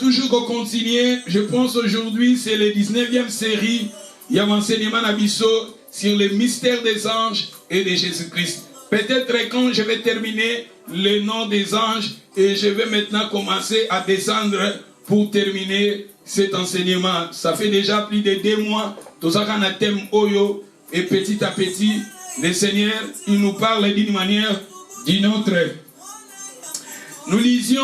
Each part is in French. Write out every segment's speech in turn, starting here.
toujours continuer. Je pense aujourd'hui, c'est la 19e série. Il y a un enseignement Nabiso sur les mystères des anges et de Jésus-Christ. Peut-être quand je vais terminer le nom des anges et je vais maintenant commencer à descendre pour terminer cet enseignement. Ça fait déjà plus de 2 mois. Tout ça qu'on a thème Oyo et petit à petit, le Seigneur, il nous parle d'une manière, d'une autre. Nous lisions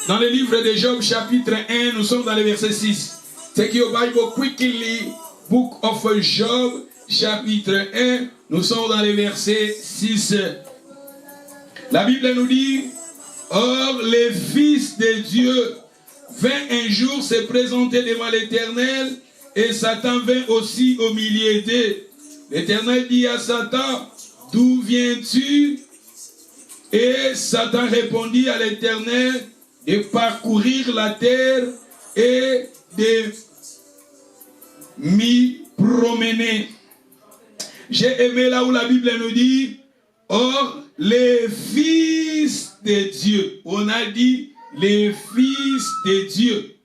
dans le livre de Job chapitre 1, nous sommes dans le verset 6. Take your Bible quickly, Book of Job chapitre 1, nous sommes dans le verset 6. La Bible nous dit, or les fils de Dieu vint un jour se présenter devant l'Éternel et Satan vint aussi au milieu d'eux. L'Éternel dit à Satan, d'où viens-tu? Et Satan répondit à l'Éternel de parcourir la terre et de m'y promener. J'ai aimé là où la Bible nous dit, or les fils de Dieu. On a dit les fils de Dieu.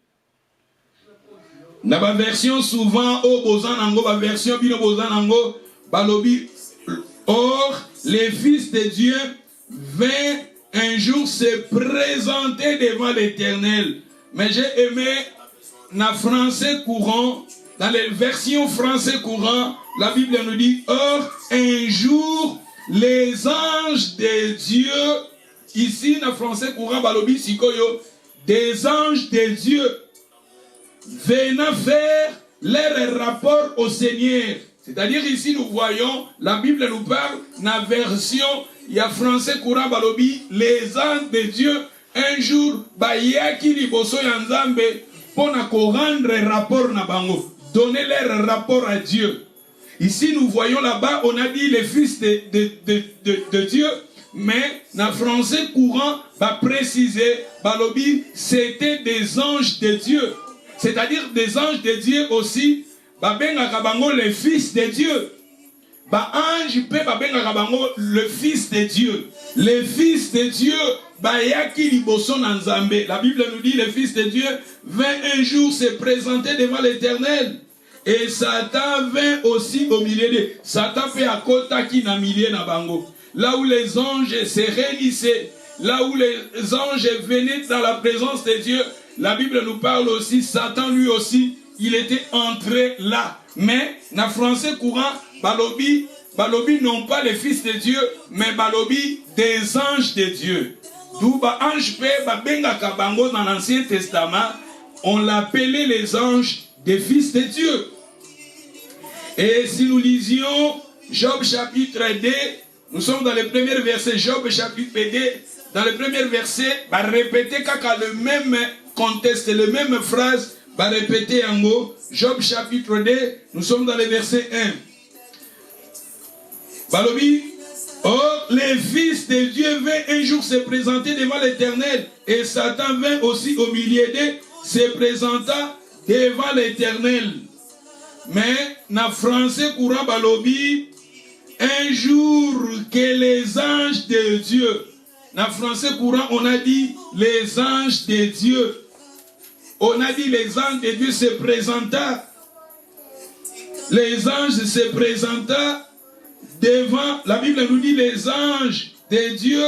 Dans la version souvent, au bozanango, la version bino bozanango, balobi, or les fils de Dieu vint un jour se présenter devant l'Éternel. Mais j'ai aimé dans le français courant, dans les versions français courant, la Bible nous dit, or un jour les anges de Dieu, ici dans le français courant, balobi sikoyo, des anges de Dieu venant faire leur rapport au Seigneur. C'est-à-dire ici nous voyons, la Bible nous parle, dans la version, il y a français courant balobi, les anges de Dieu, un jour, bayaki liboso yanzambe, pour rendre rapport na bango, donner leur rapport à Dieu. Ici nous voyons là-bas, on a dit les fils de Dieu, mais dans le français courant, va préciser, balobi, c'était des anges de Dieu. C'est-à-dire des anges de Dieu aussi, les fils de Dieu. Le fils de Dieu. Les fils de Dieu. La Bible nous dit, les fils de Dieu vint un jour se présenter devant l'Éternel. Et Satan vint aussi au milieu de Satan fait à kota qui na milieu na bango. Là où les anges se réunissaient, là où les anges venaient dans la présence de Dieu, la Bible nous parle aussi, Satan lui aussi, il était entré là. Mais, dans le français courant, balobi non pas les fils de Dieu, mais balobi des anges de Dieu. D'où ange benga kabango dans l'Ancien Testament, on l'appelait les anges des fils de Dieu. Et si nous lisions Job chapitre 2, nous sommes dans le premier verset, Job chapitre 2, dans le premier verset, va répéter kaka le même contexte, les mêmes phrases, va répéter en mot. Job chapitre 2, nous sommes dans le verset 1. Balobi, or les fils de Dieu vinrent un jour se présenter devant l'Éternel, et Satan vint aussi au milieu d'eux, se présenta devant l'Éternel. Mais dans le français courant balobi, un jour que les anges de Dieu, dans le français courant on a dit les anges de Dieu. On a dit les anges de Dieu se présenta. Les anges se présenta devant, la Bible nous dit les anges de Dieu.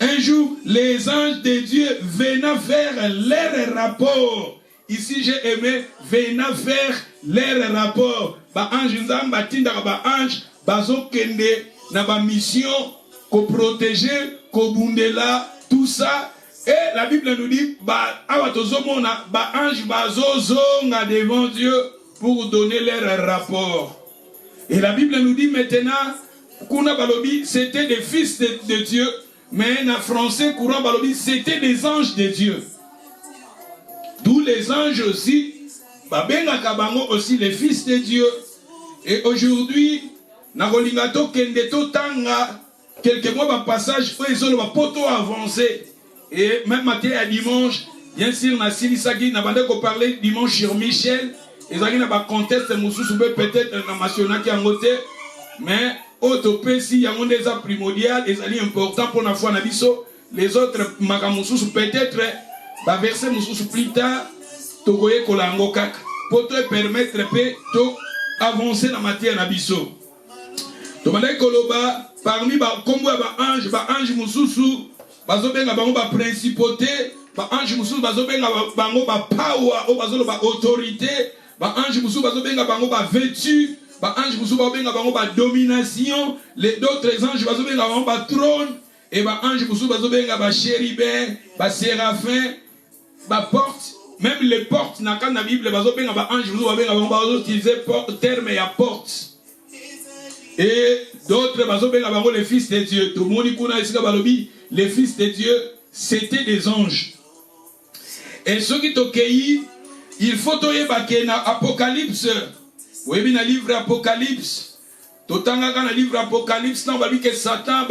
Un jour, les anges de Dieu venant faire leur rapport. Ici, j'ai aimé venant faire leur rapport. Ba ange nzamba tinda ba ange bazo kende na ba mission ko protéger, ko bundela, tout ça. Et la Bible nous dit, ba ange bazozonga devant Dieu pour donner leur rapport. Et la Bible nous dit maintenant, kuna balobi, c'était des fils de Dieu, mais en français courant balobi, c'était des anges de Dieu. D'où les anges aussi, babenga kabango aussi les fils de Dieu. Et aujourd'hui, na rolingato kendeto tanga, quelques mois par passage, ils ont le poteau avancé. Et même matin à dimanche, bien sûr, na silisagi, na bande ko parler dimanche sur Michel, ils ont un contexte peut-être na national qui en côté, mais autre si il y a des primordial, ils sont importants pour la foi na biso, les autres makamusus peut-être ba verset mosusu plus tard tokoye kolango kaka pour te permettre de avancer dans matière na biso. To balai koloba parmi ba kombo ba ange mosusu bazobenga bango ba principauté, ba ange mosusu bazobenga bango ba power o bazolo ba autorité, ba ange mosusu bazobenga bango ba vertu, ba ange mosusu bazobenga bango ba domination, les d'autres anges bazobenga bango ba trône, et ba ange mosusu bazobenga ba chérubin, ba séraphin, ba porte. Même les portes, dans la Bible, ils utiliser terme et porte. Et d'autres, les fils de Dieu. Tout le monde dit les fils de Dieu, c'était des anges. Et ceux qui t'ont cueilli, il faut que dans Apocalypse, vous voyez dans le livre Apocalypse, dans le livre Apocalypse, on va dire que Satan,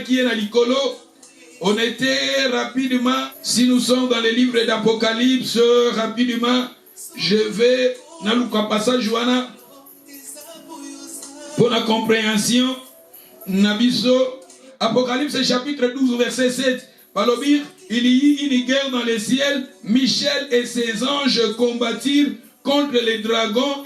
qui est dans l'icolo. On était rapidement, si nous sommes dans les livres d'Apocalypse, rapidement, je vais dans le passage Johanna pour la compréhension. Nabiso, Apocalypse chapitre 12, verset 7. Palobir, il y eut une guerre dans les ciels. Michel et ses anges combattirent contre les dragons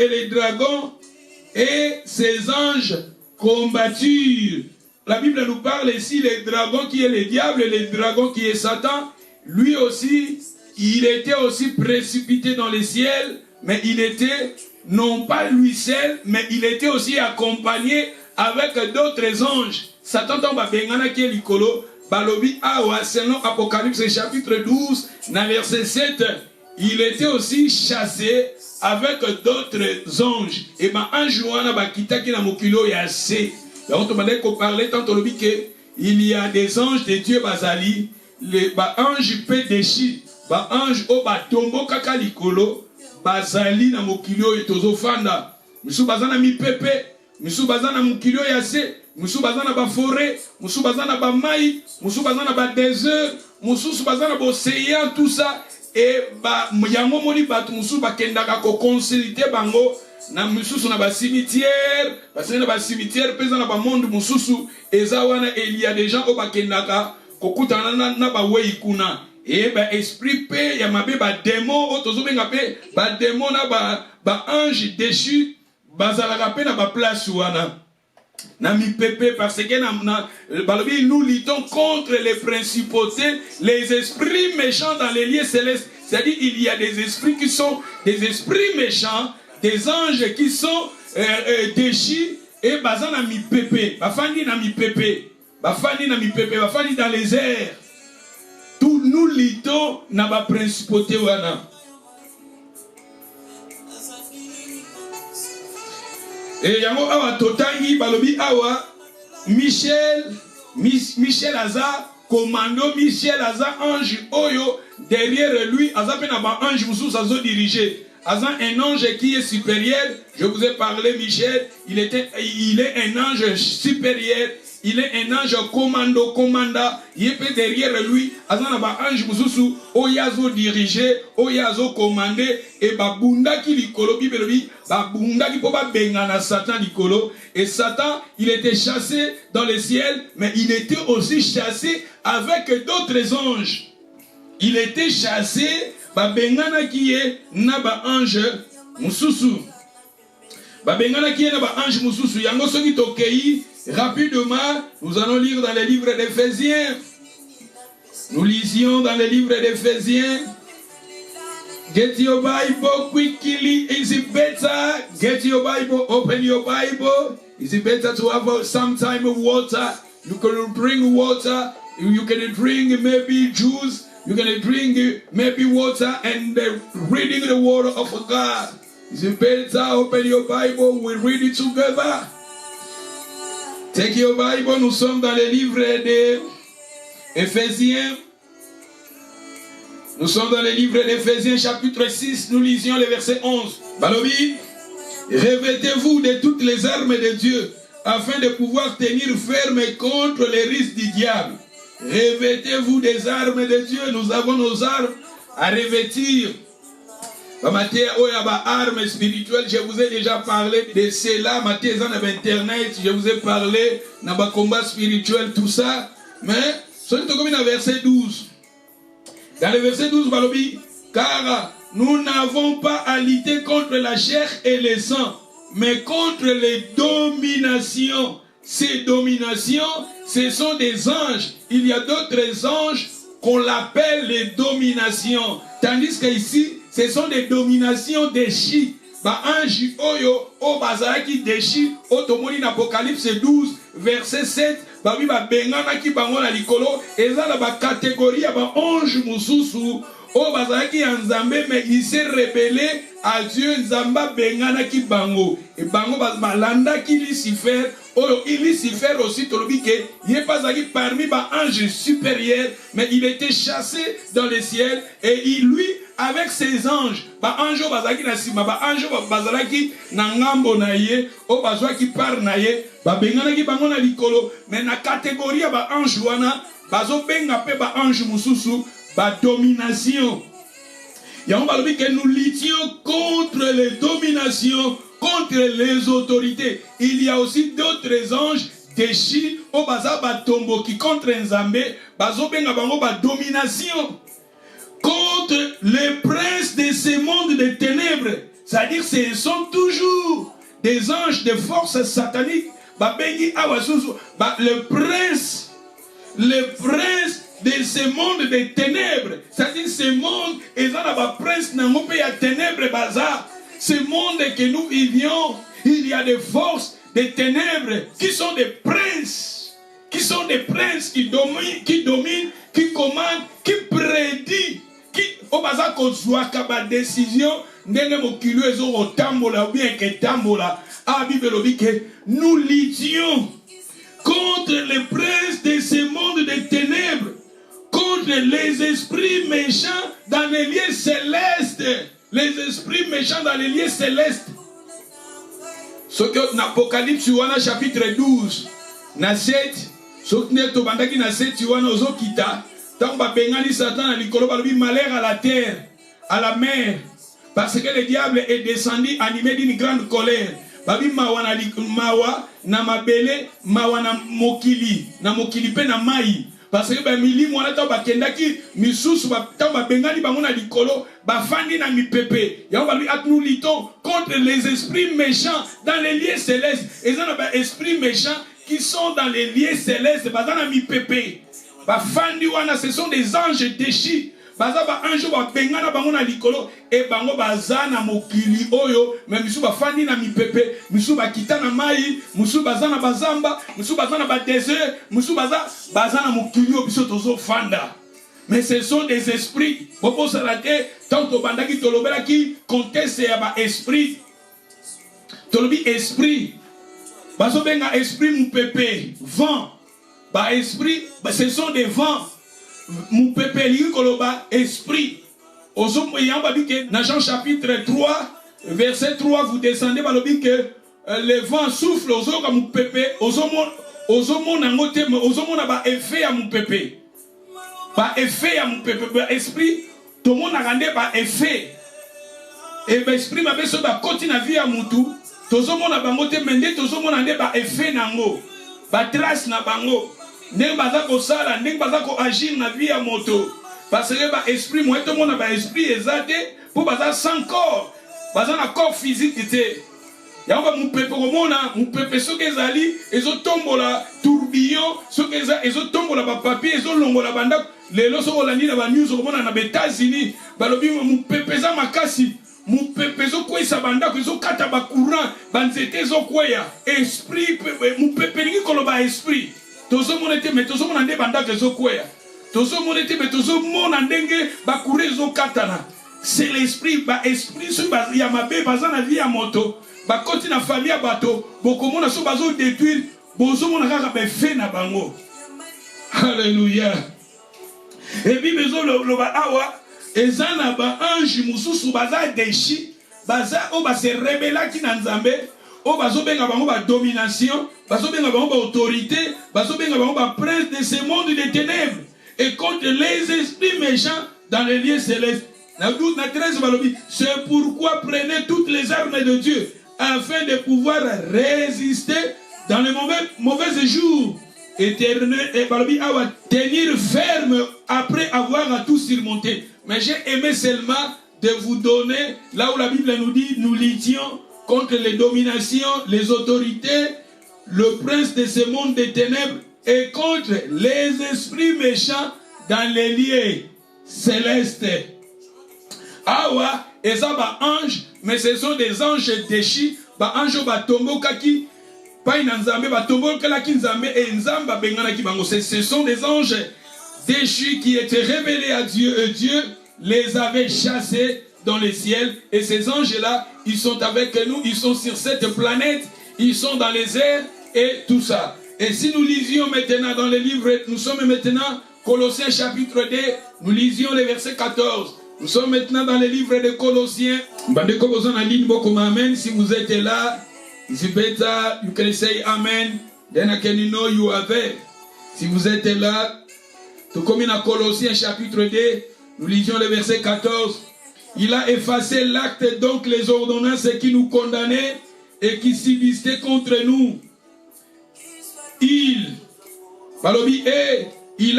et ses anges combattirent. La Bible nous parle ici, les dragons qui est le diable et les dragons qui est Satan. Lui aussi, il était aussi précipité dans les ciels, mais il était, non pas lui seul, mais il était aussi accompagné avec d'autres anges. Satan tombe bengana qui est l'icolo, balobi awa, selon Apocalypse chapitre 12, dans verset 7, il était aussi chassé avec d'autres anges. Et ben, un jour, on a quitté qui na mokilo yassé. Donc, on va parler tant il y a des anges de Dieu bazali, les anges pédéchi, anges au batombo kakalikolo, bazali na mokilio etozo fanda. Musu bazana mi pepe, musu bazana mokilio yase, musu bazana ba forêt, musu bazana ba mai, musu bazana ba désert, musu bazana ba océan, tout ça. Et yango moni batu musu bakendaka ko consulter bango. Na mususu na ba cimetière, parce que na ba cimetière pesa na ba monde mususu ezawana il y a des gens au bakendaka kokutana na ba wei kuna et ba esprit pe ya mabe ba démon otozo benga pe ba démon na ba ange déchu bazalaka pe na ba place wana na mi pepe parce que na balobi nous luttons contre les principautés, les esprits méchants dans les lieux célestes. C'est-à-dire il y a des esprits qui sont des esprits méchants, des anges qui sont déchus et bazana mi pepe, bafandi na mi pepe, bafandi na mi pepe, bafandi dans les airs. Tout nous luttons na ba principauté wana. Et yango awa totangi balobi awa Michel Aza commando, Michel Aza ange oyo derrière lui Aza pe na ba ange mususu azo diriger. Aza un ange qui est supérieur. Je vous ai parlé Michel, il est un ange supérieur. Il est un ange commanda. Il est derrière lui. Aza na ba ange mususu oyazo diriger, oyazo commander et babunda ki likolo bibelobi babunda ki po ba bengana Satan likolo. Et Satan, il était chassé dans le ciel, mais il était aussi chassé avec d'autres anges. Il était chassé babengana ki est na ba ange mususu. Babengana ki est na ba ange mususu. Yango soki tokei rapidement, nous allons lire dans les livres d'Éphésiens. Nous lisions dans les livres d'Éphésiens. Get your Bible quickly. Is it better? Get your Bible. Open your Bible. Is it better to have some time of water? You can bring water. You can drink maybe juice. You can drink maybe water and reading the word of God. Is it better? Open your Bible. We read it together. Take your Bible. Nous sommes dans le livre d'Éphésiens. Nous sommes dans le livre d'Éphésiens chapitre 6. Nous lisions le verset 11. Balobi, revêtez-vous de toutes les armes de Dieu afin de pouvoir tenir ferme contre les risques du diable. Revêtez-vous des armes de Dieu. Nous avons nos armes à revêtir. Armes spirituelles, je vous ai déjà parlé de cela. Matthieu dans Internet, je vous ai parlé de combat spirituel, tout ça. Mais, c'est comme dans verset 12. Dans le verset 12, Balobi, car nous n'avons pas à lutter contre la chair et le sang, mais contre les dominations. Ces dominations, ce sont des anges. Il y a d'autres anges qu'on l'appelle les dominations. Tandis qu'ici, ce sont des dominations déchies. Ba ange oyo o bazaki déchi otomoni na Apocalypse 12 verset 7 ba wi ba bengana ki bango na likolo ezala ba catégorie ba ange mususu o bazaki ya Nzambe mais il s'est rebellé à Dieu. Nzamba bengana ki bango et bango balanda ki Lucifer oyo Lucifer aussi tolobi ke il pas zaki parmi ba ange supérieur mais il était chassé dans le ciel et il lui avec ses anges, ba anjo bazaki na sima, ba anjo bazalaki na ngambo na ye, o bazwaki par na ye, ba bengana ki bango na likolo, mais na catégorie ba ange wana, bazo benga pe ba ange mususu, ba domination. Yango balobi que nous luttions contre les dominations, contre les autorités. Il y a aussi d'autres anges déchis, o baza ba tombo qui contre Nzambe, bazo benga bango ba domination. Contre les princes de ce monde des ténèbres. C'est-à-dire ce sont toujours des anges de force satanique. Le prince de ce monde des ténèbres. C'est-à-dire ce monde, ils ont un prince dans ténèbres bazar. Ce monde que nous vivions, il y a des forces des ténèbres qui sont des princes. Qui sont des princes qui dominent, qui commandent, qui prédisent. Qui au bazar kozwaka ba décision ndenge mokilo ezo otambola ou bien que tambola a Bible dit que nous luttions contre les princes de ce monde des ténèbres, contre les esprits méchants dans les lieux célestes, les esprits méchants dans les lieux célestes. Ce que dans Apocalypse chapitre 12 na 7 ce que to bandaki na 7 wana ozokita. Tant que Bengani Satan a dit malheur à la terre, à la mer, parce que le diable est descendu animé d'une grande colère. Babi mawa na mabele, mawa na mokili pe na mai. Parce que mili mwana ta bakendaki misusu ta bengani bango na likolo, bafandi na mipepe. Ya babi nous luttons contre les esprits méchants dans les lieux célestes. Et ça na esprits méchants qui sont dans les lieux célestes, bazana mipepe. Bafandi wana ce sont des anges déchis. Baza ba ange ba bengana bango na likolo e bango bazana mokili oyo mais misu bafandi na mipepe, misu bakita na mai, misu bazana bazamba, misu bazana ba désert, misu bazana mokili oyo biso tozo fanda. Mais ce sont des esprits. Bobo salate tant bandaki tolobelaki conteste ya ba esprit. Tolobi esprit. Bazo benga esprit mupepe, vent. Bah esprit, bah, ce sont des vents. Mon peuple koloba esprit. Dans Jean chapitre 3, verset 3, vous descendez par le dit que le vent souffle aux autres mon peuple, aux hommes nangote, aux hommes n'a effet à mon peuple. Pas effet à mon peuple, esprit, tout le monde a rendu par effet. Et l'esprit m'a besoin de continuer à vivre à mon tour. Tout le monde a bangote, mais tout le monde a rendu par effet nango. Par trace na bango. Ndeng bazako sala, ndeng bazako agir na vie à moto. Parce que ba esprit, moi tout le monde a ba esprit exaté pour bazar sans corps. Bazar na corps physique té. Yamba mon peuple komona, mon peuple soki ezali, ezo tombola tourbillon, soki ezo tombola ba papier, ezo longola banda. Lelo soko landi na ba news komona na États-Unis, balobi mon peuple za makasi. Mon peuple ezo kwesa banda, ezo kata ba courant, banzete ezo kwea. Esprit, mon peuple ngi koloba esprit. Tozo monete mais tozo monande banda kezo kwea. Tozo monete mais tozo monandenge bakure zo katana. C'est l'esprit, ba esprit so ba ya mabe bazana vie ya moto. Ba koti na famille bato, bokomona so bazo détruire, bozo mona kaka be fe na bango. Alléluia. Et puis bezo lo ba awa ezana ba ange mususu baza deshi, baza o ba se rebella ki na Nzambe. O bazo benga bango ba domination, bazo benga bango ba autorité, bazo benga bango ba prince de ce monde des ténèbres et contre les esprits méchants dans les lieux célestes. C'est pourquoi prenez toutes les armes de Dieu afin de pouvoir résister dans les mauvais jours éternel et balobi awa tenir ferme après avoir tout surmonté. Mais j'ai aimé seulement de vous donner là où la Bible nous dit nous luttions contre les dominations, les autorités, le prince de ce monde des ténèbres et contre les esprits méchants dans les lieux célestes. Awa, et ça va ange, mais ce sont des anges déchus, ba ange ba tombo kaki, pas une nzambe ba tombo kaki nzambe et nzamba bengana ki bango. Ce sont des anges déchus qui étaient révélés à Dieu et Dieu les avait chassés dans les ciels. Et ces anges-là, ils sont avec nous, ils sont sur cette planète, ils sont dans les airs et tout ça. Et si nous lisions maintenant dans les livres, nous sommes maintenant Colossiens chapitre 2, nous lisions les versets 14. Nous sommes maintenant dans les livres de Colossiens. Si vous êtes là, it's better you can say amen, then I can know you are there. Si vous êtes là, tout comme dans Colossiens chapitre 2, nous lisions le verset 14. Il a effacé l'acte, donc les ordonnances qui nous condamnaient et qui subsistaient contre nous. Il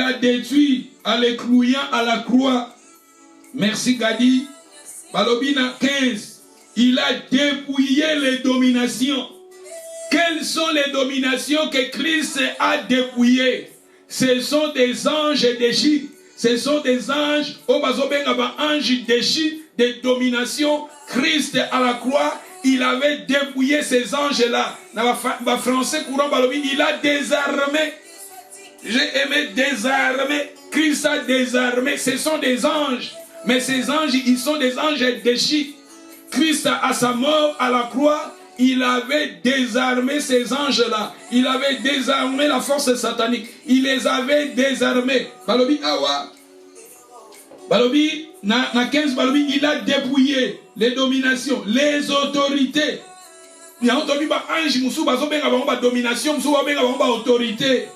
a détruit en les clouant à la croix. Merci Gadi. Balobina 15. Il a dépouillé les dominations. Quelles sont les dominations que Christ a dépouillées? Ce sont des anges déchus. Ce sont des anges, anges déchus, des dominations. Christ à la croix, il avait dépouillé ces anges-là. Dans le français courant, il a désarmé. J'ai aimé désarmer. Christ a désarmé. Ce sont des anges. Mais ces anges, ils sont des anges déchus. Christ, à sa mort à la croix, il avait désarmé ces anges-là. Il avait désarmé la force satanique. Il les avait désarmés. Balobi awa. Balobi, na 15 balobi, il a dépouillé les dominations, les autorités. Il y a entendu ba ange musu bazo benga ba domination, musu ba benga ba autorité.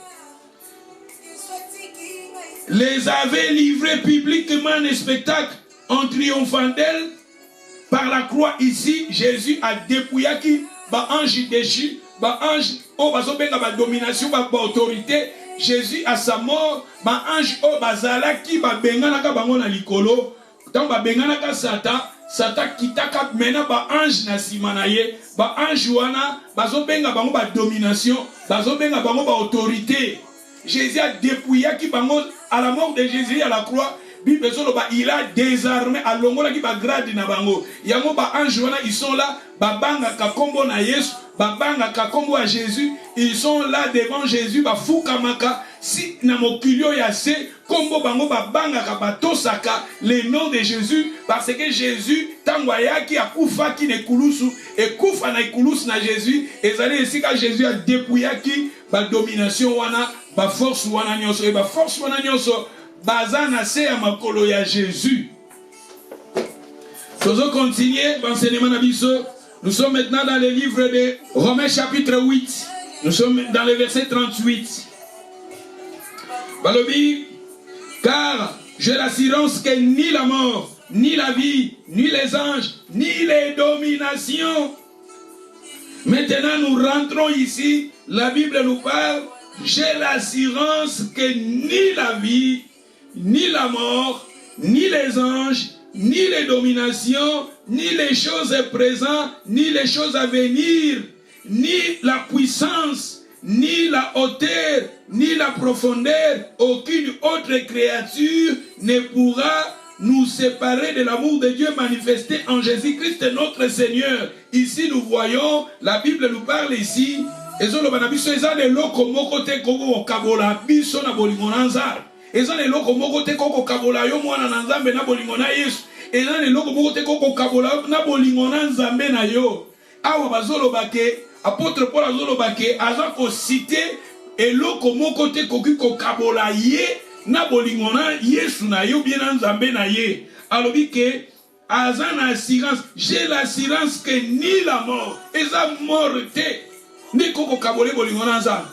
Les avait livrés publiquement en spectacle en triomphant d'elle. Par la croix ici, Jésus a dépouillé qui ba ange déchu, ba ange o bazo benga ba domination, ba autorité. Jésus à sa mort, ba ange o bazala ki ba bengana ka bango na likolo. Tant ba bengana ka Satan kitaka mena ba ange na simanaye, ba ange wana bazo benga bango ba domination, bazo benga bango ba autorité. Jésus a dépouillé qui bango à la mort de Jésus à la croix. Il a désarmé à longola qui ba grade na bango. Yango ba ange wana ils sont là, ba banga ka kombo na Yesu, ba banga ka kombo à Jésus, ils sont là devant Jésus ba fukamaka si na mokilio ya se kombo bango ba banga ka batosaka le nom de Jésus parce que Jésus tangwaya qui a kufa qui ne kulusu et kufa na ikulusu na Jésus ezali esika Jésus a dépouillé qui ba domination wana ba force wana nyonso et ba force wana nyonso bazana se ya makolo ya Jésus. Nous continuer l'enseignement de Bisso. Nous sommes maintenant dans le livre de Romains chapitre 8. Nous sommes dans le verset 38. Balobi, car j'ai l'assurance que ni la mort, ni la vie, ni les anges, ni les dominations. Maintenant nous rentrons ici, la Bible nous parle, j'ai l'assurance que ni la vie, ni la mort, ni les anges, ni les dominations, ni les choses présentes, ni les choses à venir, ni la puissance, ni la hauteur, ni la profondeur, aucune autre créature ne pourra nous séparer de l'amour de Dieu manifesté en Jésus-Christ notre Seigneur. Ici nous voyons, la Bible nous parle ici, et zo loba na biso eza de loko moko te koko kabola biso na bolingo na nzambe. Eza de loko moko te koko kabola yo mwana na nzambe na bolingo na Yesu. Eza de loko moko te koko kabola na bolingo na nzambe na yo. Awa bazoloba ke apôtre Paul azoloba ke aza ko citer eloko moko te koki ko kabola ye na bolingo na Yesu na yo bien na nzambe na ye. Alobi ke aza na assurance, j'ai l'assurance que ni la mort eza morte ni koko kabole bolingo na nzambe.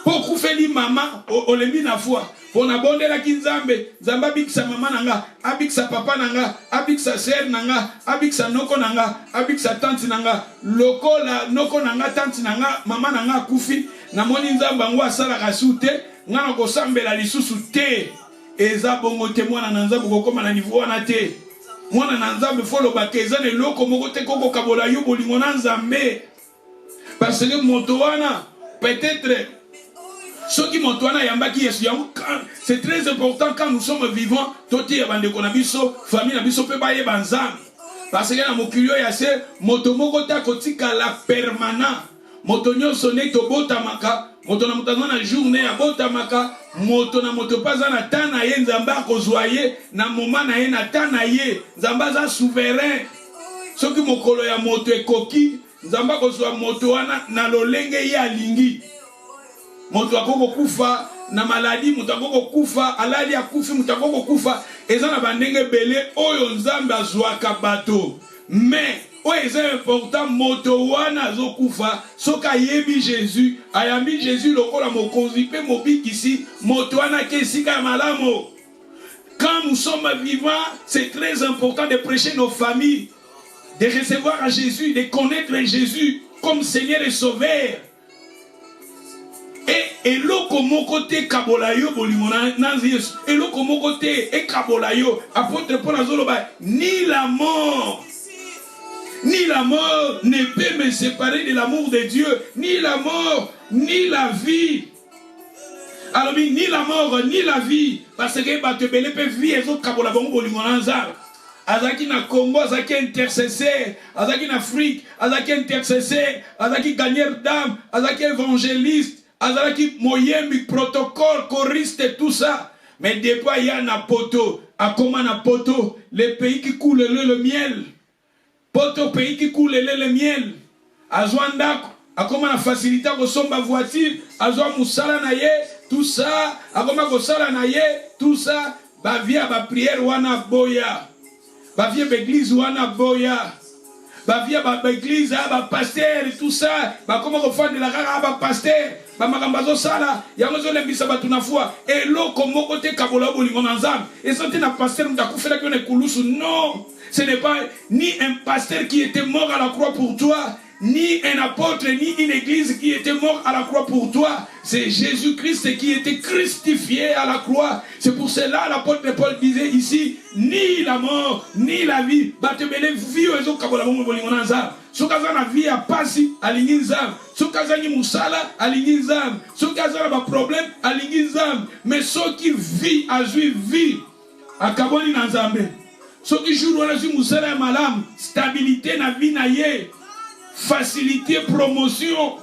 Po kufeli mama olembi na foi. Po na bondela ki nzambe, nzambe abikisa mama nanga, abikisa papa nanga, abikisa sœur nanga, abikisa noko nanga, abikisa tante nanga, lokola noko nanga, tante nanga, mama nanga kufi, na moni nzambe ngo asala kasute ngana ko sambela lisusu te eza bongo te mwana na nzambe ko koma na niveau wana te mwana na nzambe folo bakeza ne loko moko te koko kabola yo bolingo na nzambe parce que moto wana peut-être ceux qui moto wana yambaki yesu yango c'est très important quand nous sommes vivants toti ya bande kona biso famille na biso pe baye banzambe parce que na mokilio ya se moto moko ta kotika la permanent moto nyonso ne to botamaka moto na moto na journée ya botamaka moto na moto paza na tana ye nzambe akozwa ye na moment na ye na tana ye nzambe aza souverain soki mokolo ya moto ekoki nzambe akozwa moto wana na lolenge ye alingi moto akoko kufa na maladi moto akoko kufa alali akufi moto akoko kufa eza na bandenge bele oyo nzambe azwaka bato mais oyo eza important moto wana azokufa soki ayebi Jésus ayambi Jésus lokola mokonzi mpe mobikisi moto wana ke esika ya malamu. Quand nous sommes vivants, c'est très important de prêcher nos familles, de recevoir à Jésus, de connaître Jésus comme Seigneur et Sauveur. Et eloko moko te kabola yo bolingo na Yesu eloko moko te e kabola yo apôtre Paul azoloba ni la mort ne peut me séparer de l'amour de Dieu, ni la mort ni la vie. Alors ni la mort ni la vie parce que bato bele pe vie ezo kabola bongo bolingo na nzambe. Azaki na Congo, azaki intercesseur, azaki na Afrique, azaki intercesseur, azaki gagneur d'âme, azaki évangéliste, azaki moyembi protocole, choriste, tout ça. Mais depuis il y a na poto, à comment na poto, les pays qui coulent le miel. Poto pays qui coulent le miel. À Zouandako, à comment la facilité à somba voiture, à Zouan Moussala naye, tout ça, à comment Gossala naye, tout ça, ba via ba prière wana boya. Ba via l'église wana boya. Ba via ba église ba pasteur tout ça, ba comment faire de la rara ba pasteur, ba makambazo sala, ya ngozo lembisa ba tunafua, et loko moko te kabola bolingo na nzambe. Et ça te na pasteur mtakufela ki one kulusu. Non, ce n'est pas ni un pasteur qui était mort à la croix pour toi, ni un apôtre, ni une église qui était mort à la croix pour toi. C'est Jésus-Christ qui était crucifié à la croix. C'est pour cela l'apôtre Paul disait ici, ni la mort, ni la vie. Batebele vie ozo kabola bongo bolingo na nzambe. Sokaza na vie a pasi alingi nzambe. Sokaza ni musala alingi nzambe. Sokaza na ba problème alingi nzambe. Mais soki vie azui vie akaboni na nzambe. Soki jour wana zui musala ya malamu, stabilité na vie na ye. Facilité, promotion.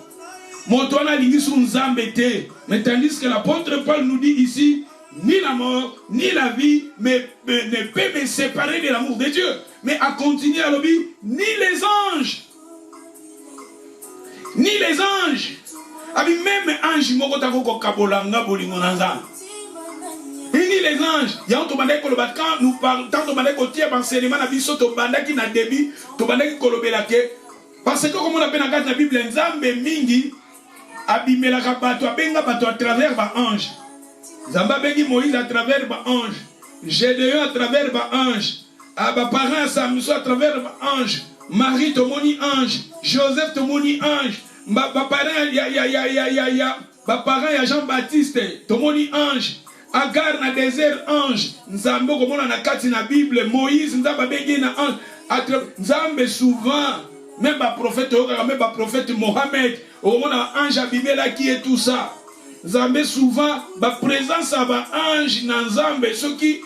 Montona l'ingisu nzambe te. Mais tandis que l'apôtre Paul nous dit ici, ni la mort, ni la vie ne peut me séparer de l'amour de Dieu. Mais à continuer à l'obéir, ni les anges. Ni les anges. Abi même ange moko tako kabolanga bolingo nzambe. Ni les anges. Ya on bandaki koloba quand nous parlons tant to bandaki kotia enseignement na biso to bandaki na début to bandaki kolobela ke. Parce que comme on appelle dans la Bible, Nzambe mingi abimelaka bato abenga bato à travers ba ange. Nzamba bengi Moïse à travers ba ange. Gédéon à travers ba ange. Aba parents Samson à travers ba ange. Marie tomoni ange. Joseph tomoni ange. Ba parents ba parents ya Jean-Baptiste tomoni ange. Agar na désert ange. Nzambe komona na kati na Bible Moïse nzamba bengi na ange. Nzambe souvent même le prophète, même le prophète Mohamed, au moment où ange abimela qui est tout ça. Zambé souvent, la présence de l'ange dans Zambé, ceux qui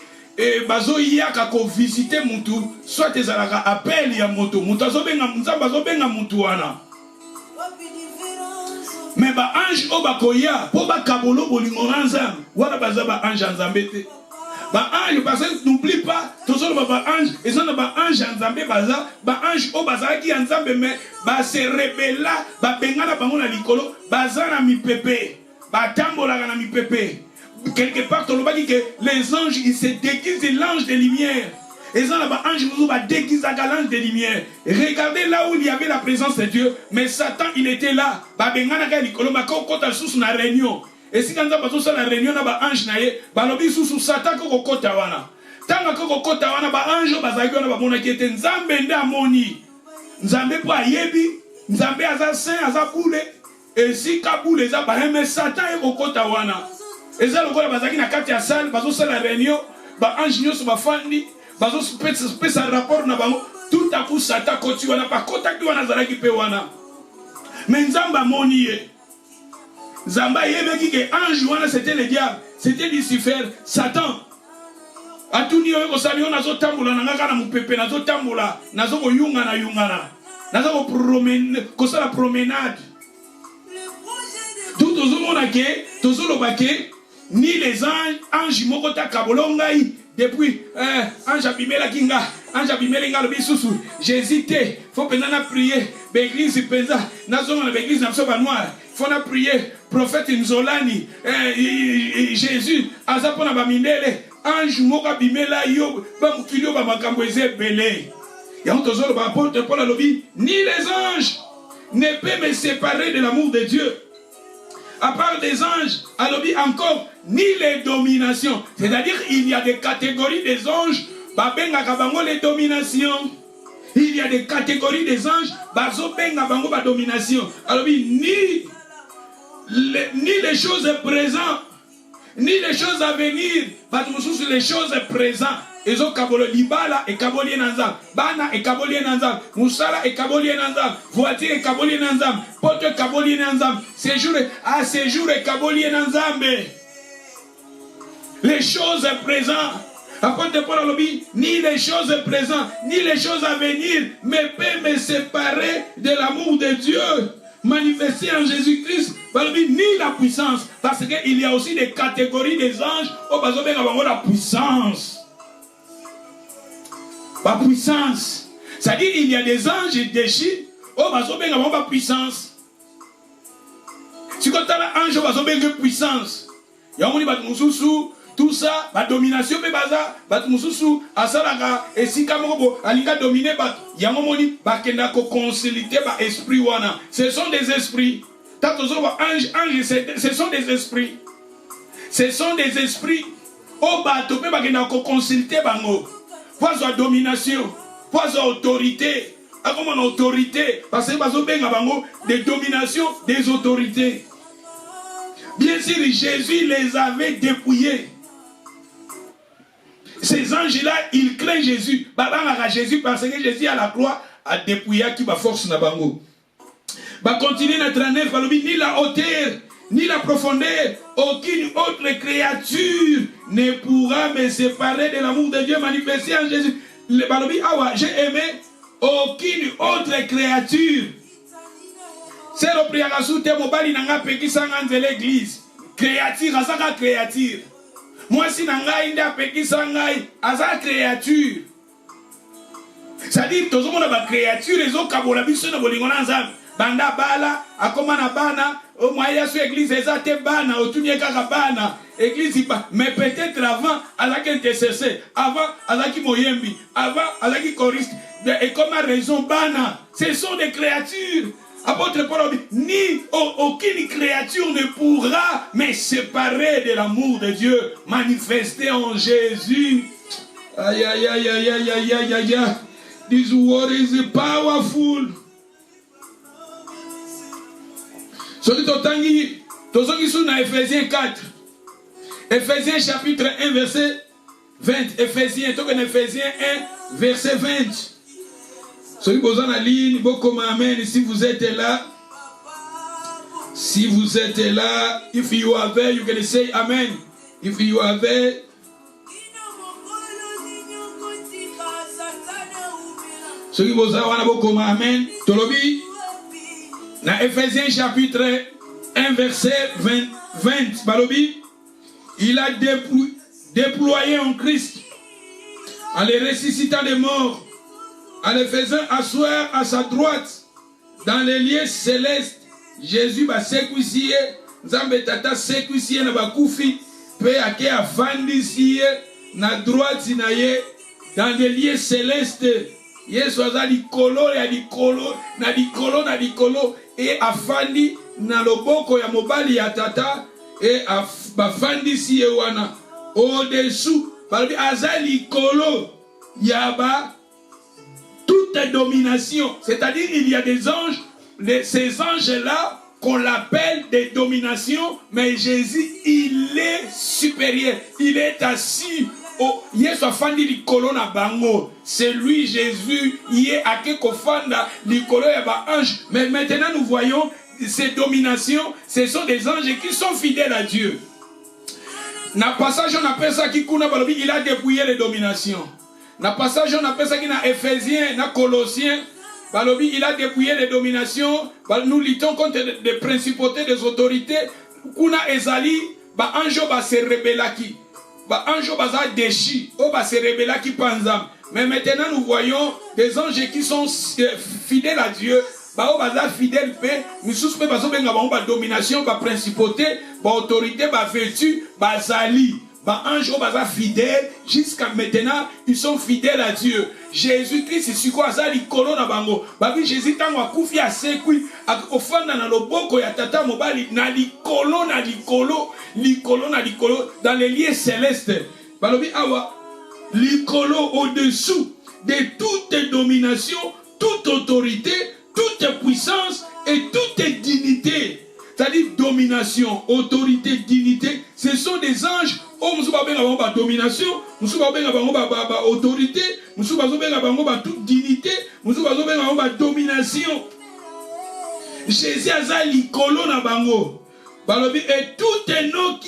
bazo yaka ko visiter mutu, soit des alaka appel ya mutu, mutu azobenga nzamba azobenga mutu wana. Mais ba ange obakoya, po ba kabolo bolingo nzamba, wana baza ba ange nzambe te. Ba ange parce que n'oublie pas tout ça ba ange et ça ba ange nzambe baza ba ange o baza ki nzambe mais ba se rebella ba bengana bango na likolo baza na mipepe ba tambola na mipepe quelque part on dit que les anges ils se déguisent l'ange de lumière et ça ba ange vous ba déguisent l'ange de lumière. Regardez là où il y avait la présence de Dieu mais Satan il était là ba bengana ka likolo ba ko kota sous na réunion. Et si quand on a la réunion, on a un ange, on a sous Satan qui est kota wana. Tant que kota wana ba ange bazaki wana ba mona ki était nzambe nda moni. Nzambe po ayebi, nzambe aza saint, aza coulé. Et si Kabou les a, mais Satan est au côté wana. Et ça, le gars, bazaki na kati ya salle, bazo sala la réunion, ba ange nyonso ba fandi, bazo pesa rapport na bango. Tout à coup, Satan koti wana, pa kota ki wana zalaki pe wana. Mais Nzamba moni ye. Nzamba yebeki ke ange wana c'était le diable, c'était Lucifer, Satan. Atuni yo ko sali ona zo tambola na ngaka na mupepe na zo tambola, na zo ko yungana. Na zo ko promenade, ko sala promenade. Tout ozomona ke, tozoloba ke ni les anges moko ta kabolongai depuis ange abimela kinga, ange abimela nga lobi susu. J'hésitais, faut penana prier, l'église penza, nazo na l'église na so ba noir. Faut na prier, prophète Nzolani, Jésus, azapona ba mindele, ange moko abimela yo, ba mukilio ba makambo ezebele. Ya ontozolo ba apôtre Paul alobi, ni les anges ne peuvent me séparer de l'amour de Dieu. À part des anges, alors encore, ni les dominations. C'est-à-dire, il y a des catégories des anges, les dominations. Il y a des catégories des anges, domination. Alors, ni les choses présentes, ni les choses à venir, les choses présentes. Ezo kabolo libala e kaboli nanzam, bana e kaboli nanzam, musala e kaboli nanzam, voiture e kaboli nanzam, poto e kaboli nanzam, séjour e kaboli nanzambe. Les choses présentes, apôtre Paul alobi, ni les choses présentes, ni les choses à venir, me peut me séparer de l'amour de Dieu manifesté en Jésus-Christ, ni la puissance, parce qu'il y a aussi des catégories des anges, au besoin de la puissance. La puissance. C'est-à-dire qu'il y a des anges déchis, oh, la puissance. Si tu as un ange, tu as puissance. Il y a tout ça, la domination, et si tu as dominé, il y a un moment qui consulter l'esprit. Ce sont des esprits. Ce sont des esprits. Ce sont des esprits. Oh, tu peux consulter. Pas de domination, pas d'autorité. Comment une autorité? Parce que des dominations, des autorités. Bien sûr, Jésus les avait dépouillés. Ces anges-là, ils craignent Jésus. Jésus parce que Jésus à la croix a dépouillé qui va force na bango. Continuer notre année, ni la hauteur, ni la profondeur, aucune autre créature ne pourra me séparer de l'amour de Dieu manifesté en Jésus. J'ai aimé aucune autre créature. C'est le priagasu te mobali nanga peki sanganze l'église. Créature, azaka créature. Moi si nanga inda peki sangai, azaka créature. Ça dit, tout le monde a une créature, les autres kabola biso na bolingona nzambe. Banda bala, akoma na bana, au moyen sur l'église, ezate bana, au tunie kaka bana, église pas. Mais peut-être avant, azaki intercesseur, avant, azaki moyembi, avant, azaki choriste. Et comme raison bana, ce sont des créatures. Apôtre Paul, ni aucune créature ne pourra me séparer de l'amour de Dieu manifesté en Jésus. Aïe, aïe, aïe, aïe, aïe, aïe, aïe, aïe. This word is powerful. Celui qui est dans Ephésiens 4. Ephésiens chapitre 1, verset 20. Ephésiens 1, verset 20. Celui qui est dans la ligne, beaucoup amen. Si vous êtes là, if you are there, you can say amen. If you are there, celui qui est dans la beaucoup amen. Tolobi. Dans Ephésiens chapitre 1 verset 20, Balobi, il a déployé en Christ, en les ressuscitant des morts, en les faisant asseoir à sa droite, dans les lieux célestes. Jésus va sécuisier, Nzambe tata sécuisier na bakufi, pe ake afandisiye na droite naye, dans les lieux célestes. Yesu aza likolo ya likolo, na likolo, et afandi na loboko ya mobali ya tata, et bafandisi ye wana au-dessous, balobi aza likolo yaba toute domination. C'est-à-dire il y a des anges, ces anges-là qu'on l'appelle des dominations, mais Jésus, il est supérieur. Il est assis. C'est lui, Jésus, il est à Kekofanda, l'icolo et ange. Mais maintenant, nous voyons ces dominations, ce sont des anges qui sont fidèles à Dieu. Dans le passage, on appelle ça il a dépouillé les dominations. Dans le passage, on appelle ça qui dans Éphésiens, dans Colossiens, il a dépouillé les dominations. Nous luttons contre des principautés, des autorités. Kuna ezali, anjo ba se rebellaki. Anjo ba za déchi, o ba se rebellaki panzam. Mais maintenant nous voyons des anges qui sont fidèles à Dieu. O ba za fidèle paix, nous suspect ba so benga ba domination, ba principauté, ba autorité, ba vertu, ba zali. Ange au bazar fidèle, jusqu'à maintenant, ils sont fidèles à Dieu. Jésus-Christ, c'est quoi ça, l'icolo na bango. Jésus, tant qu'on koufi à sekui, à kofanda na loboko ya tata mobali, na l'icolo, dans les lieux célestes. Balobi awa, l'icolo au-dessous de toute domination, toute autorité, toute puissance et toute dignité. C'est-à-dire domination, autorité, dignité, ce sont des anges. Oh, nous avons pas domination, nous avons pas autorité, nous avons pas toute dignité, nous avons pas domination. Jésus a dit l'icolo na bango. Et tout un nom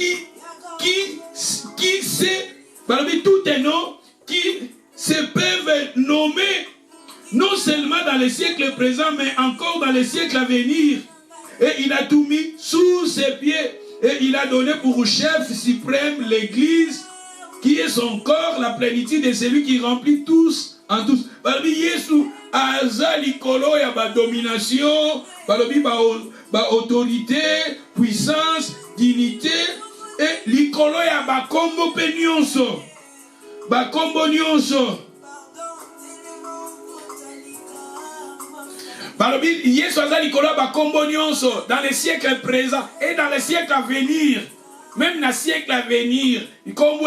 qui se peuvent nommer, non seulement dans les siècles présents, mais encore dans les siècles à venir. Et il a tout mis sous ses pieds. Et il a donné pour chef suprême l'Église, qui est son corps, la plénitude de celui qui remplit tous en tous. Balobi Yesu aza likolo ya ba domination, balobi ba autorité, puissance, dignité, et likolo ya ba kombo pe nyonso. Ba kombo nyonso. Dans les siècles présents et dans les siècles à venir, même dans les siècles à venir, comme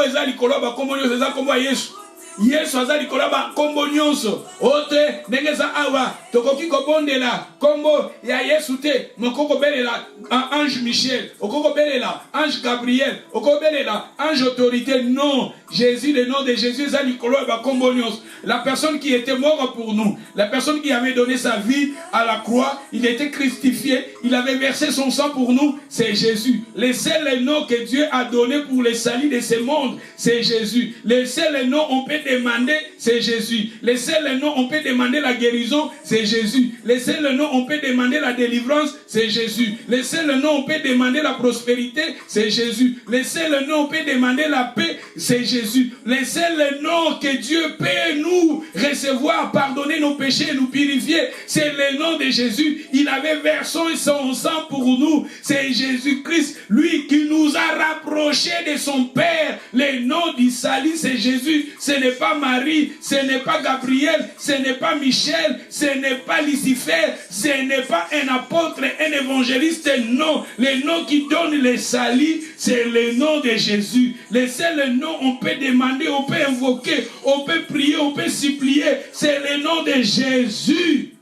Yesu azali kolaba kombo nyonso ote nengeza awa tokoki kobondela kombo ya Yesu te mokoko belela ange Michel okoko belela ange Gabriel okoko belela ange autorité. Non, Jésus, le nom de Jésus azali kolaba kombo nyonso. La personne qui était mort pour nous, la personne qui avait donné sa vie à la croix, il était crucifié, il avait versé son sang pour nous, c'est Jésus. Le seul nom que Dieu a donné pour le salut de ce monde, c'est Jésus. Le seul nom on peut demander, c'est Jésus. Le seul nom on peut demander la guérison, c'est Jésus. Le seul nom on peut demander la délivrance, c'est Jésus. Le seul nom on peut demander la prospérité, c'est Jésus. Le seul nom on peut demander la paix, c'est Jésus. Le seul nom que Dieu peut nous recevoir, pardonner nos péchés, nous purifier, c'est le nom de Jésus. Il avait versé son sang pour nous. C'est Jésus-Christ, lui qui nous a rapprochés de son Père. Le nom du salut, c'est Jésus. Ce n'est pas Marie, ce n'est pas Gabriel, ce n'est pas Michel, ce n'est pas Lucifer, ce n'est pas un apôtre, un évangéliste. Non, le nom qui donne le salut, c'est le nom de Jésus. Le seul nom on peut demander, on peut invoquer, on peut prier, on peut supplier, c'est le nom de Jésus.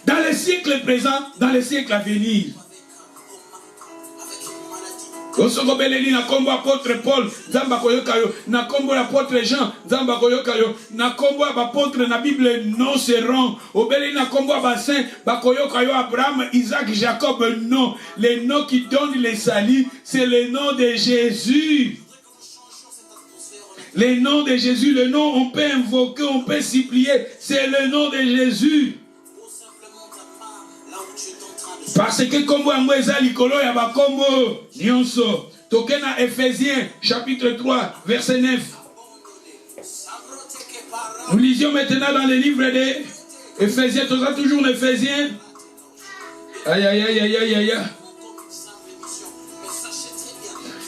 Dans les siècles présents, dans les siècles à venir. Osogobeleli na kombo apôtre Paul, Zamba koyokayo, na kombo apôtre Jean, Zamba koyokayo, na kombo apôtre na Bible non seront. Obeli na kombo saint, bakoyokayo Abraham, Isaac, Jacob, non. Les noms qui donnent les salut, c'est le nom de Jésus. Le nom de Jésus, le nom on peut invoquer, on peut supplier, c'est le nom de Jésus. Parce que comme likolo ya ba kombo nyonso tokena Éphésiens chapitre 3 verset 9. Nous lisions maintenant dans le livre de Éphésiens, toujours l'Éphésiens. Aïe aïe aïe aïe aïe aïe.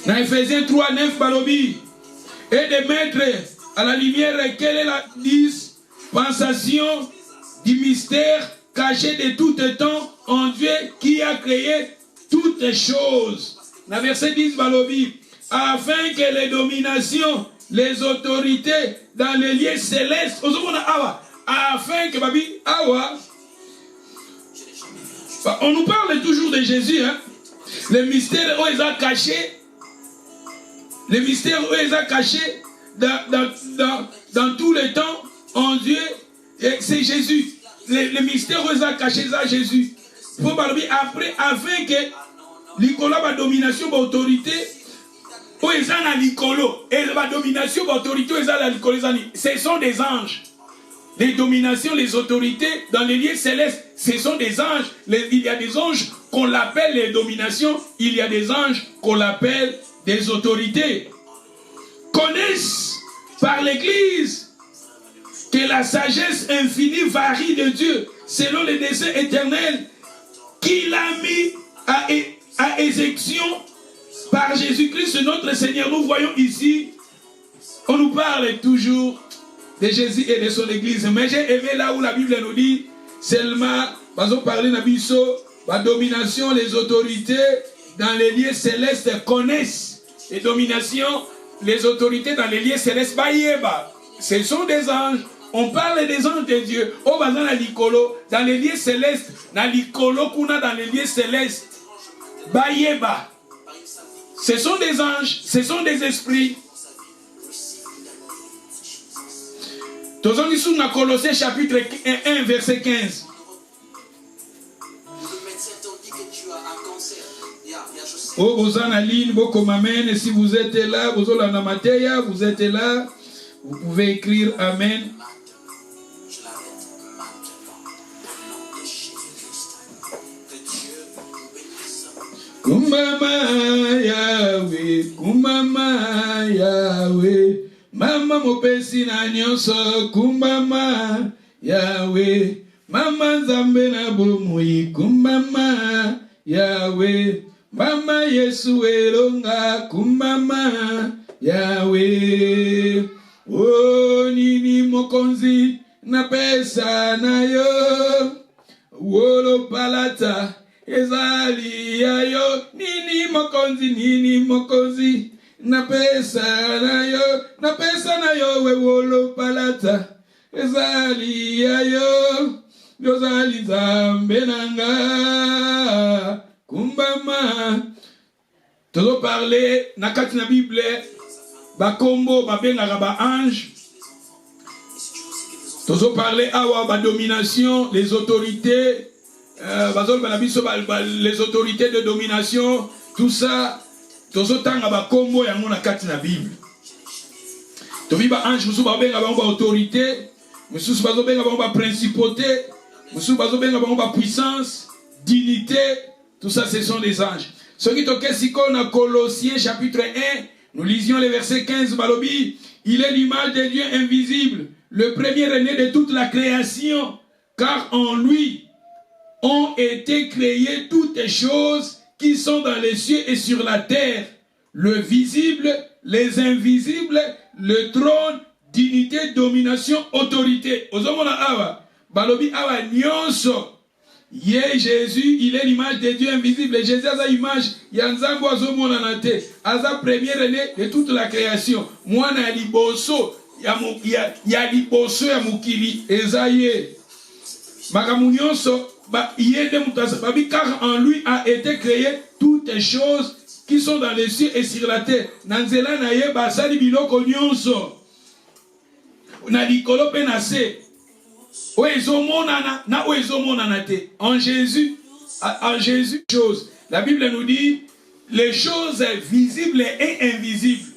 Dans Éphésiens 3 9 balobi et de mettre à la lumière quelle est la dispensation du mystère caché de tout temps en Dieu qui a créé toutes choses. Dans verset 10, Balobi, afin que les dominations, les autorités dans les lieux célestes, afin que Babi Awa, On nous parle toujours de Jésus. Hein? Les mystères où ils ont caché. Les mystères où ils ont caché dans tous les temps en Dieu. C'est Jésus. Les mystères où ils ont caché, c'est Jésus. Pour parler après, afin que l'icolo la domination, l'autorité, où ils ont l'icolo. Et la domination, l'autorité, où ils ont l'icolo. Ce sont des anges. Les dominations, les autorités dans les lieux célestes, ce sont des anges. Il y a des anges qu'on l'appelle les dominations. Il y a des anges qu'on l'appelle des autorités. Connaissent par l'Église que la sagesse infinie varie de Dieu selon les desseins éternels qu'il a mis à exécution par Jésus-Christ notre Seigneur. Nous voyons ici, on nous parle toujours de Jésus et de son église. Mais j'ai aimé là où la Bible nous dit seulement, parce qu'on parlait de la domination, les autorités dans les lieux célestes connaissent. Les dominations, les autorités dans les lieux célestes, ce sont des anges. On parle des anges de Dieu. Dans les lieux célestes, dans les lieux célestes, ce sont des anges, ce sont des esprits. Nous sommes Colossiens chapitre 1, verset 15. Oh, vous en allez, si vous êtes là, vous êtes là, vous pouvez écrire Amen. Kumama Yahweh, Kumama Yahweh. Mama mopesi na nyonso kumbama Yahweh. Mama nzambe na bomoi kumbama Yahweh. Mama Yesu elonga kumbama Yahweh. Oh nini mokonzi na pesa na yo. Wolo palata ezali ya yo. Nini mokonzi na pesa na yo wewolo palata ezali ya yo yozali zambe nanga kumbama. Todo parler na kati na Bible bakombo babengaka ba ange. Todo parler awa ba domination, les autorités les autorités de domination, tout ça. Tozotanga ba kombo yango na kati na Bible. Tobi ba ange musu ba benga ba autorité, musu ba benga ba principauté, musu ba benga ba puissance, dignité, tout ça ce sont des anges. Ce qui toke siko na Colossiens chapitre 1, nous lisions les versets 15 balobi, il est l'image de Dieu invisible, le premier-né de toute la création, car en lui ont été créées toutes les choses qui sont dans les cieux et sur la terre, le visible, les invisibles, le trône, dignité, domination, autorité. Ozomona awa, balobi awa nyonso. Yé Jésus, il est l'image de Dieu invisible. Jésus a l'image, yanzambo azomona nate, aza premier-né de toute la création. Mwana liboso, ya liboso ya mukili, ezaye. Makamu nyonso, car en lui a été créé toutes les choses qui sont dans les cieux et sur la terre. Nanzela na ye basali biloko nyonso. Na likolo pe na se. En Jésus, choses. La Bible nous dit les choses visibles et invisibles.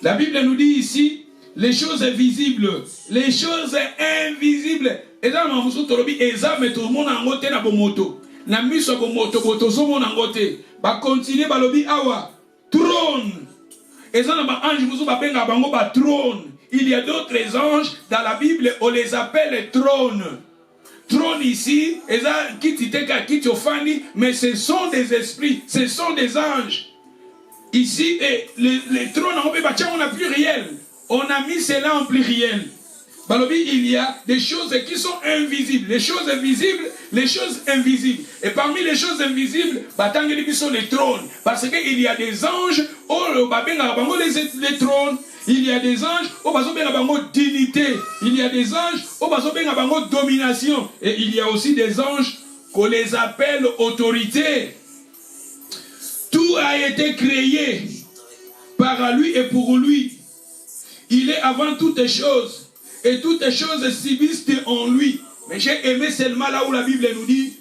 La Bible nous dit ici les choses visibles, les choses invisibles. Et dans ma musu tolobi ezame tout le monde en côté na bomoto. Na miso bomoto boto zo mon en côté. Ba continuer balobi awa trône. Et ça na ba ange musu ba benga bango ba trône. Il y a d'autres anges dans la Bible, on les appelle trônes. Trône ici, mais ce sont des esprits, ce sont des anges. Ici, les trônes on a pluriel. On a mis cela en pluriel. Balobi, il y a des choses qui sont invisibles. Les choses visibles, les choses invisibles. Et parmi les choses invisibles, sont les trônes. Parce qu'il y a des anges, les trônes. Il y a des anges, dignité. Il y a des anges, domination. Et il y a aussi des anges qu'on les appelle autorités. Tout a été créé par lui et pour lui. Il est avant toutes choses. Et toutes choses subsistent en lui. Mais j'ai aimé seulement là où la Bible nous dit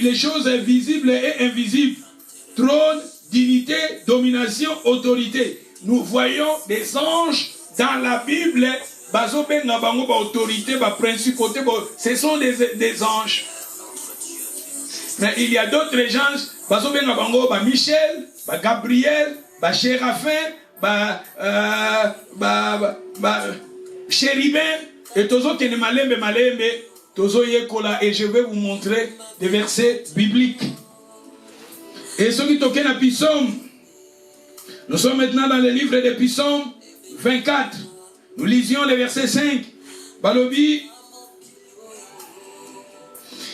les choses visibles et invisibles. Trône, dignité, domination, autorité. Nous voyons des anges dans la Bible. Autorité, principauté, ce sont des anges. Mais il y a d'autres anges. Michel, Gabriel, Chérafin, Chérubin, et Tozo qui est malembe, Tozo Yekola, et je vais vous montrer des versets bibliques. Et ceux qui toquent dans Psaume, nous sommes maintenant dans le livre de Psaume 24. Nous lisions le verset 5. Balobi,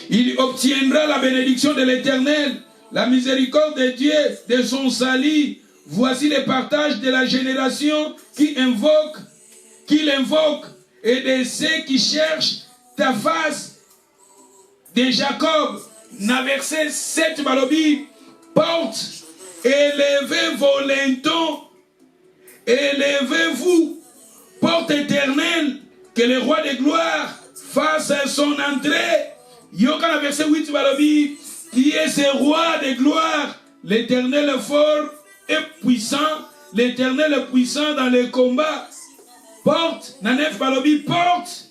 il obtiendra la bénédiction de l'Éternel, la miséricorde de Dieu, de son salut. Voici le partage de la génération qui l'invoque, et de ceux qui cherchent ta face de Jacob. Dans verset 7, Balobi, porte, élevez vos lintons, élevez-vous, porte éternelle, que le roi de gloire fasse son entrée. Yoka, verset 8, Balobi, qui est ce roi de gloire, l'Éternel fort et puissant, l'Éternel puissant dans les combats. Porte, Nanef Balobi, porte,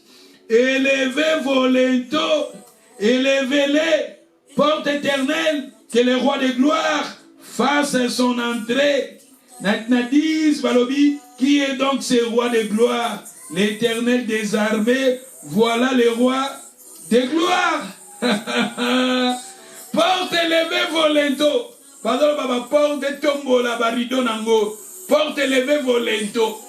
élevez vos linteaux, élevez-les, porte éternelle, que le roi de gloire fasse son entrée. Natnadis Balobi, qui est donc ce roi de gloire? L'Éternel des armées, voilà le roi de gloire. Porte, élevez vos linteaux. Pardon, Baba, porte tombo la barido nango. Porte, élevez vos linteaux.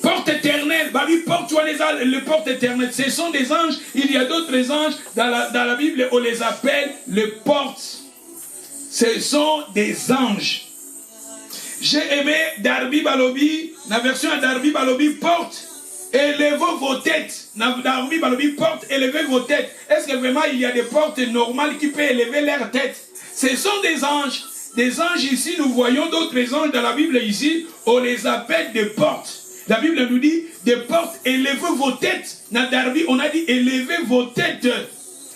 Porte éternelle, Babi, porte, tu vois les portes éternelles. Ce sont des anges. Il y a d'autres anges dans la Bible, on les appelle les portes. Ce sont des anges. J'ai aimé Darby Balobi, la version à Darby Balobi, porte, élevez vos têtes. Darby Balobi, porte, élevez vos têtes. Est-ce que vraiment il y a des portes normales qui peuvent élever leur tête? Ce sont des anges. Des anges ici, nous voyons d'autres anges dans la Bible ici, on les appelle des portes. La Bible nous dit, des portes, élevez vos têtes. Dans Darby, on a dit, élevez vos têtes.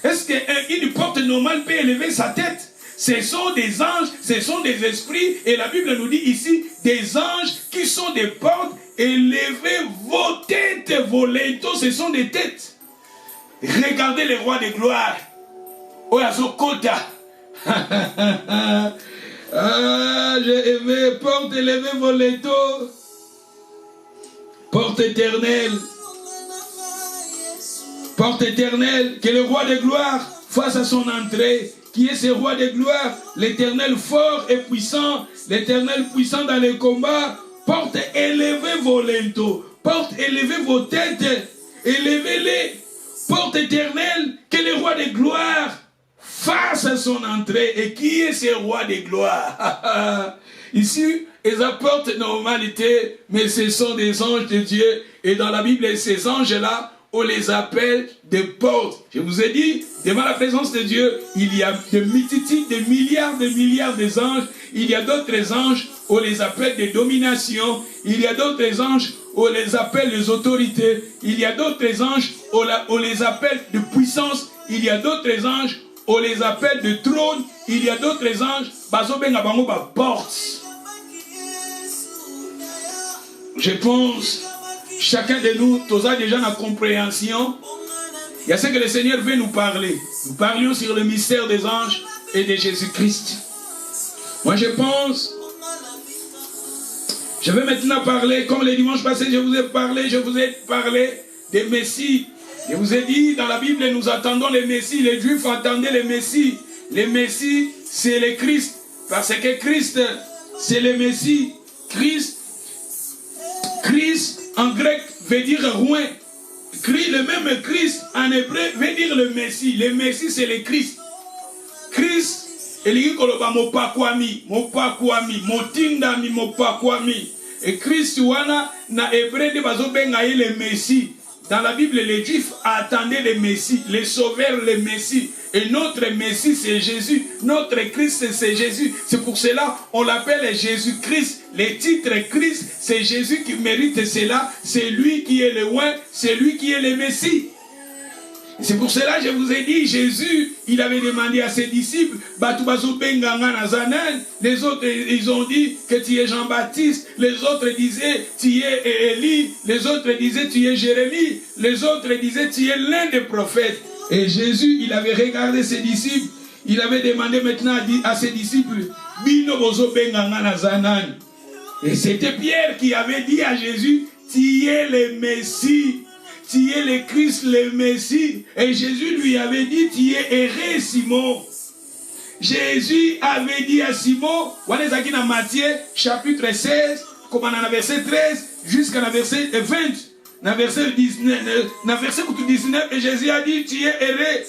Est-ce qu'une porte normale peut élever sa tête? Ce sont des anges, ce sont des esprits, et la Bible nous dit ici, des anges qui sont des portes, élevez vos têtes, vos linteaux, ce sont des têtes. Regardez les rois de gloire. Oyazokota. J'ai aimé, porte, élevez vos linteaux. Porte éternelle. Porte éternelle, que le roi de gloire fasse à son entrée. Qui est ce roi de gloire? L'Éternel fort et puissant, l'Éternel puissant dans les combats. Porte, élevez vos linteaux. Porte, élevez vos têtes. Élevez-les. Porte éternelle, que le roi de gloire fasse son entrée. Et qui est ce roi de gloire? Ici, ils apportent normalité, mais ce sont des anges de Dieu. Et dans la Bible, ces anges-là, on les appelle des portes. Je vous ai dit, devant la présence de Dieu, il y a des multitudes, des milliards des anges. Il y a d'autres anges, on les appelle des dominations. Il y a d'autres anges, on les appelle les autorités. Il y a d'autres anges, on les appelle de puissance. Il y a d'autres anges, on les appelle de trône. Il y a d'autres anges, portes. Je pense, chacun de nous, tous a déjà la compréhension. Il y a ce que le Seigneur veut nous parler. Nous parlions sur le mystère des anges et de Jésus-Christ. Moi je pense, je vais maintenant parler, comme le dimanche passé je vous ai parlé des Messies. Je vous ai dit, dans la Bible, nous attendons les Messies. Les Juifs attendaient les Messies. Les Messies, c'est le Christ. Parce que Christ, c'est le Messie. Christ, en grec, veut dire roi. Le même Christ, en hébreu, veut dire le Messie. Le Messie, c'est le Christ. Christ, il dit mopakwami, motindami, mopakwami. Et Christ, na hébreu, le Messie. Dans la Bible, les Juifs attendaient le Messie, les sauveurs, le Messie. Et notre Messie, c'est Jésus. Notre Christ, c'est Jésus. C'est pour cela on l'appelle Jésus-Christ. Le titre Christ, c'est Jésus qui mérite cela. C'est lui qui est le oint, c'est lui qui est le Messie. C'est pour cela que je vous ai dit, Jésus, il avait demandé à ses disciples, les autres, ils ont dit que tu es Jean-Baptiste, les autres disaient, tu es Élie, les autres disaient, tu es Jérémie, les autres disaient, tu es l'un des prophètes. Et Jésus, il avait regardé ses disciples, il avait demandé maintenant à ses disciples, et c'était Pierre qui avait dit à Jésus, tu es le Messie. Tu es le Christ, le Messie. Et Jésus lui avait dit, tu es erré, Simon. Jésus avait dit à Simon, on est aquí dans Matthieu, chapitre 16, comme on a verset 13, jusqu'à verset 20, dans verset 19, et Jésus a dit, tu es erré.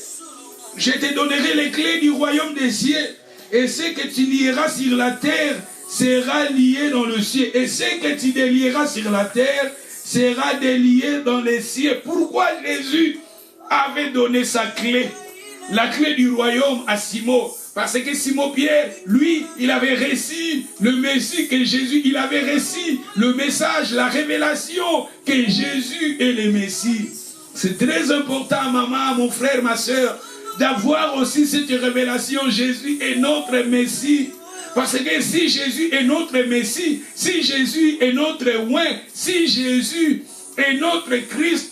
Je te donnerai les clés du royaume des cieux. Et ce que tu lieras sur la terre sera lié dans le ciel. Et ce que tu délieras sur la terre sera délié dans les cieux. Pourquoi Jésus avait donné sa clé, la clé du royaume à Simon? Parce que Simon-Pierre, lui, il avait reçu le Messie que Jésus, il avait reçu le message, la révélation que Jésus est le Messie. C'est très important, maman, mon frère, ma soeur, d'avoir aussi cette révélation. Jésus est notre Messie. Parce que si Jésus est notre Messie, si Jésus est notre oint, si Jésus est notre Christ,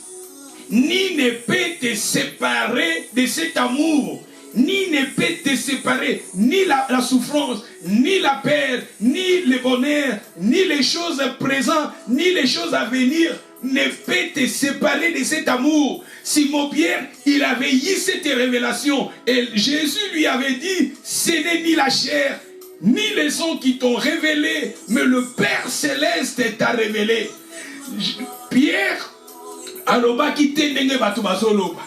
ni ne peut te séparer de cet amour, ni ne peut te séparer, ni la souffrance, ni la paix, ni le bonheur, ni les choses présentes, ni les choses à venir, ne peut te séparer de cet amour. Simon-Pierre, il avait eu cette révélation, et Jésus lui avait dit, ce n'est ni la chair, ni les sons qui t'ont révélé, mais le Père Céleste t'a révélé. Pierre, aloba qui te nenge batu bazoloba.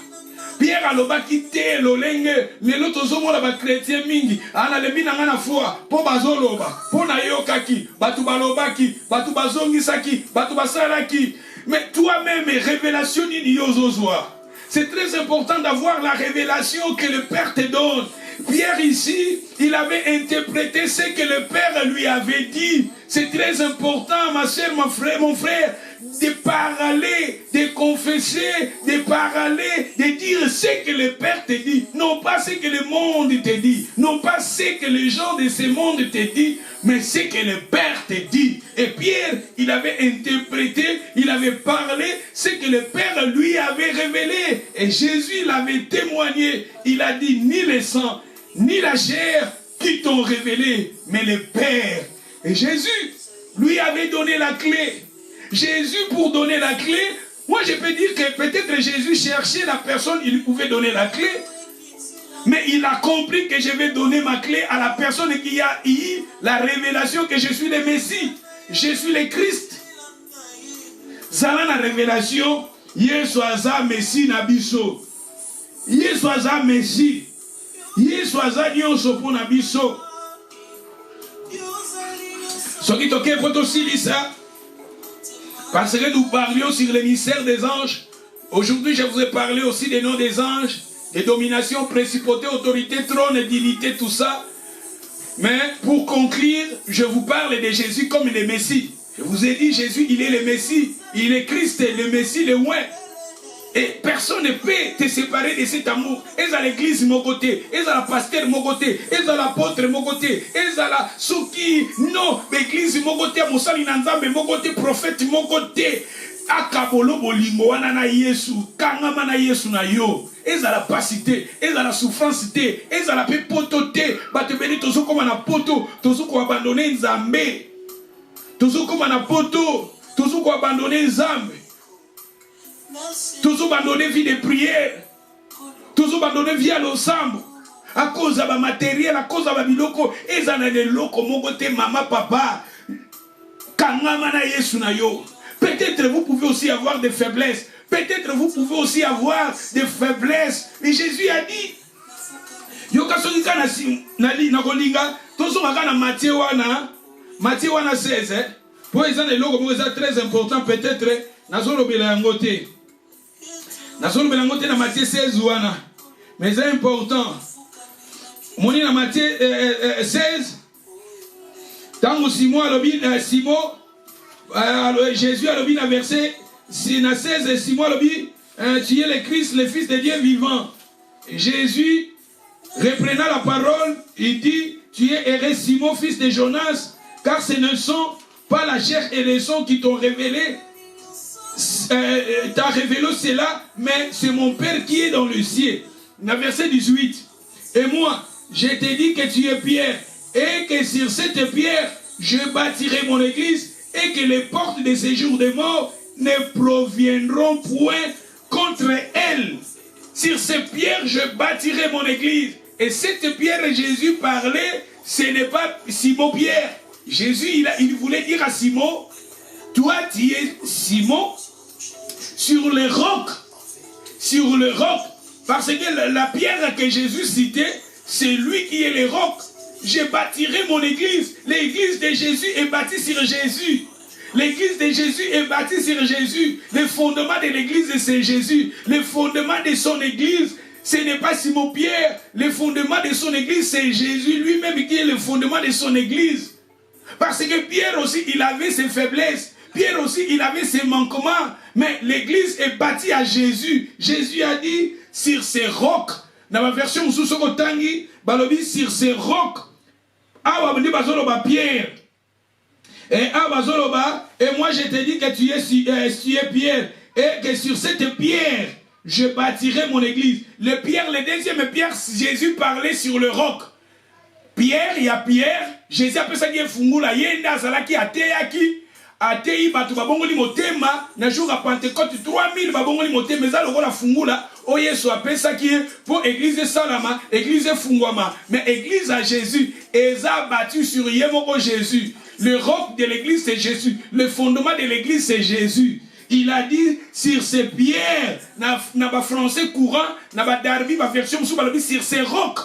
Pierre aloba qui te lolenge, les autres hommes la chrétien mingi, ana le binanga na foi, po bazoloba, po na yokaki, batu balobaki, batu bazongisaki, batu basalaki. Mais toi-même, révélation ni yozozwa. C'est très important d'avoir la révélation que le Père te donne. Pierre ici, il avait interprété ce que le Père lui avait dit. C'est très important, ma soeur, mon frère, de parler, de confesser, de parler, de dire ce que le Père te dit. Non pas ce que le monde te dit, non pas ce que les gens de ce monde te disent, mais ce que le Père te dit. Et Pierre, il avait interprété, il avait parlé ce que le Père lui avait révélé. Et Jésus l'avait témoigné. Il a dit, ni le sang, ni la chair qui t'ont révélé, mais le Père. Et Jésus lui avait donné la clé. Jésus, pour donner la clé, moi je peux dire que peut-être Jésus cherchait la personne, il pouvait donner la clé, mais il a compris que je vais donner ma clé à la personne qui a eu la révélation que je suis le Messie, je suis le Christ. Zala la révélation, Yesu aza Messie na biso. Yesu aza Messie. Yesu aza nyonso po na biso. Soki toke poto silisa. Parce que nous parlions sur le mystère des anges. Aujourd'hui, je vous ai parlé aussi des noms des anges, des dominations, principautés, autorités, trônes, dignités, tout ça. Mais pour conclure, je vous parle de Jésus comme le Messie. Je vous ai dit, Jésus, il est le Messie. Il est Christ, le Messie, le oint. Et personne ne peut te séparer de cet amour. Et à l'église, mon côté. Et à la pasteur, mon côté. Et à l'apôtre, mon côté. Et à la souki. Non, l'église, mon côté. Moussali Nanzambe, mon côté. Prophète, mon côté. Akabolo bolingo wana na Yesu. Kangama na Yesu na yo. Et à la pasité. Et à la souffrance. Et à la poto. Bate beni tozo comme na poto. Tozo ko abandonner Nzambe. Tozo comme na poto. Tozo ko abandonner Nzambe. Toujours abandonné vie de prière. Toujours abandonné vie à l'ensemble. À cause de la matériel, à cause de la biloko. Et ça n'a pas loko mon côté maman, papa. Kangamana yesu na yo. Peut-être vous pouvez aussi avoir des faiblesses. Peut-être vous pouvez aussi avoir des faiblesses. Et Jésus a dit. Yokasonika na kolinga. Toujours na Matthieu wana. Matthieu wana 16. Pour les gens de loko, c'est très important. Peut-être. Nazolo belangote. Nazolo belangote na Matthieu 16 wana. mais c'est important. Mon dans Matthieu 16, tant Simon Jésus a dit dans verset 16, Simon a dit, tu es le Christ, le Fils de Dieu vivant. Jésus, reprenant la parole, il dit, tu es erré Simon, fils de Jonas, car ce ne sont pas la chair et le sang qui t'ont révélé, t'a révélé cela, mais c'est mon Père qui est dans le ciel. Dans verset 18, et moi, je te dis que tu es Pierre, et que sur cette pierre, je bâtirai mon église, et que les portes de séjour des morts ne proviendront point contre elle. Sur cette pierre, je bâtirai mon église. Et cette pierre, Jésus parlait, ce n'est pas Simon Pierre. Jésus, il voulait dire à Simon, toi, tu es Simon, sur le roc. Sur le roc. Parce que la pierre que Jésus citait, c'est lui qui est le roc. Je bâtirai mon église. L'église de Jésus est bâtie sur Jésus. L'église de Jésus est bâtie sur Jésus. Le fondement de l'église, c'est Jésus. Le fondement de son église, ce n'est pas Simon Pierre. Le fondement de son église, c'est Jésus lui-même qui est le fondement de son église. Parce que Pierre aussi, il avait ses faiblesses. Pierre aussi, il avait ses manquements. Mais l'église est bâtie à Jésus. Jésus a dit, sur ces rocs, dans la version Tangi, sur ces rocs, Pierre. Et moi je te dis que tu es Pierre, et que sur cette pierre, je bâtirai mon église. Le deuxième pierre, Jésus parlait sur le roc. Pierre, il y a Pierre, Jésus appelle ça qui est fungula, yenda zalaki ateyaki, ateyi batu babongoli motema, na jour à Pentecôte 3000 babongoli motema, ça lokola fungula, oyeso appelle ça qui est pour église salama, église fungwama, mais église à Jésus, eza battu sur yemoko Jésus. Le roc de l'église c'est Jésus, le fondement de l'église c'est Jésus. Il a dit sur ces pierres, na ba français courant, na ba darbi ba version sur ces rocs.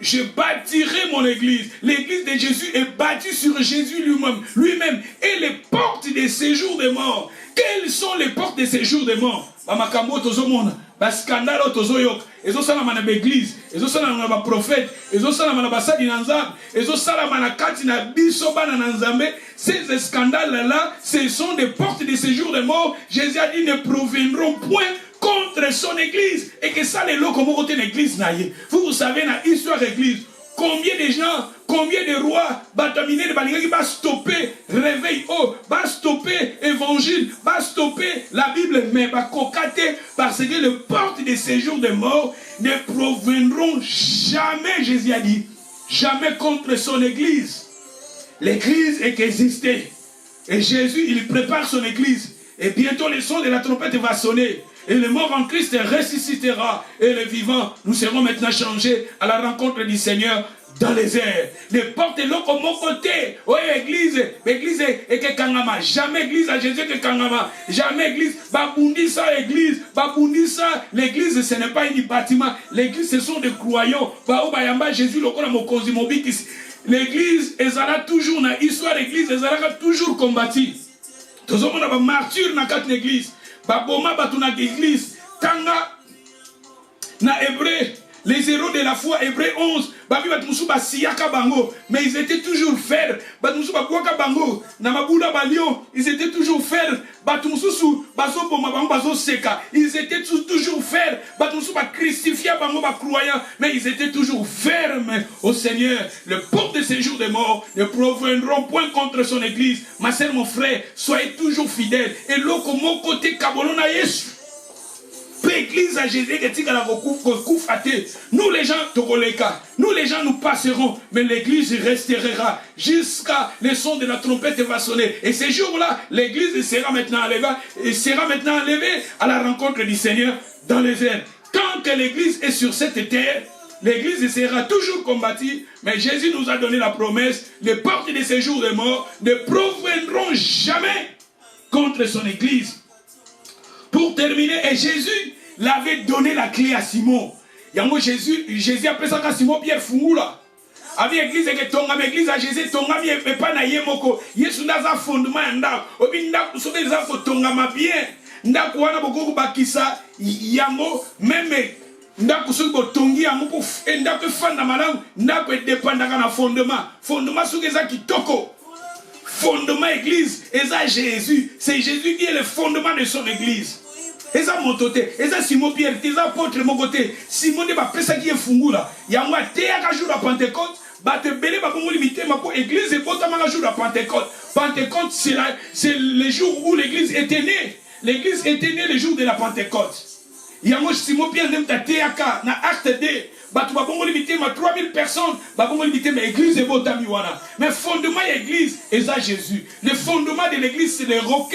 Je bâtirai mon église. L'église de Jésus est bâtie sur Jésus lui-même. Et les portes des séjours des morts. Quelles sont les portes des séjours des morts? Bamakambo tozomona, baskandalo tozoyok, ezosalama na l'église, ezosalama na prophète, ezosalama na basadi na nzambe, ezosalama na kati na biso bana na nzambe. Ces scandales-là, ce sont des portes des séjours des morts. Jésus a dit ne proviendront point contre son église. Et que ça, les lots, comment côté l'église naïe. Vous savez, dans l'histoire de l'église, combien de gens, combien de rois, bataminer de balinga qui va stopper réveil, va stopper évangile, va stopper la Bible, mais va cocater parce que les portes des séjours des morts ne proviendront jamais, Jésus a dit, jamais contre son église. L'église est existée. Et Jésus, il prépare son église. Et bientôt, le son de la trompette va sonner. Et le mort en Christ ressuscitera. Et les vivants, nous serons maintenant changés à la rencontre du Seigneur dans les airs. Les portes de l'eau comme mon côté. Oui, église et que Kangama. Jamais église à Jésus que Kangama. Jamais église. Babundisa église. Babundisa. L'église, ce n'est pas un bâtiment. L'église, ce sont des croyants. Baobayamba Jésus, le corps de l'église, elle sera toujours dans l'histoire de l'église, elle sera toujours combattue. Tous les gens martyrs dans l'église. Baboma batuna l'église. Tanga na hébreu. Les héros de la foi, Hébreux 11, mais ils étaient toujours fermes. Ils étaient toujours fermes. Ils étaient toujours fermes. Mais ils étaient toujours fermes au Seigneur. Le porte de séjour des morts ne proviendront point contre son église. Ma sœur, mon frère, soyez toujours fidèles. Et l'eau comme mon côté Kabolona Yesu. L'église à Jésus nous les gens nous les gens nous passerons, mais l'église restera jusqu'à le son de la trompette va sonner. Et ces jours-là, l'église sera maintenant enlevée à la rencontre du Seigneur dans les airs. Tant que l'église est sur cette terre, l'église sera toujours combattue, mais Jésus nous a donné la promesse, les portes de ces jours de mort ne proviendront jamais contre son église. Pour terminer, et Jésus l'avait donné la clé à Simon. Yango Jésus appelait ça Simon Pierre Fungula. Avec l'église que tonga l'église à Jésus tonga mi et pas na yemoko. Yesu naza fondement nda. Obi nda sobe za ko tonga ma bien. Nda ko wana boko bakisa yango même ndako soki botongi yango po ndako efanda malamu ndako edépendaka na fondement. Fondement soki eza kitoko. Fondement église eza Jésus. C'est Jésus qui est le fondement de son église. Eza motote, eza Simon Pierre, eza apôtre mon côté. Simon ne va pas ça qui est fungula. Yango teyaka jour à Pentecôte. Bate belé ba bongo limité ma pour église et botamanga jour à Pentecôte. Pentecôte c'est le jour où l'église était née. L'église était née le jour de la Pentecôte. Yango Simon Pierre nem ta teyaka na acte 2. Batu ba bongo limité ma 3000 personnes, ba bongo limité ma église et botami wana. Mais fondement église eza Jésus. Le fondement de l'église c'est le roc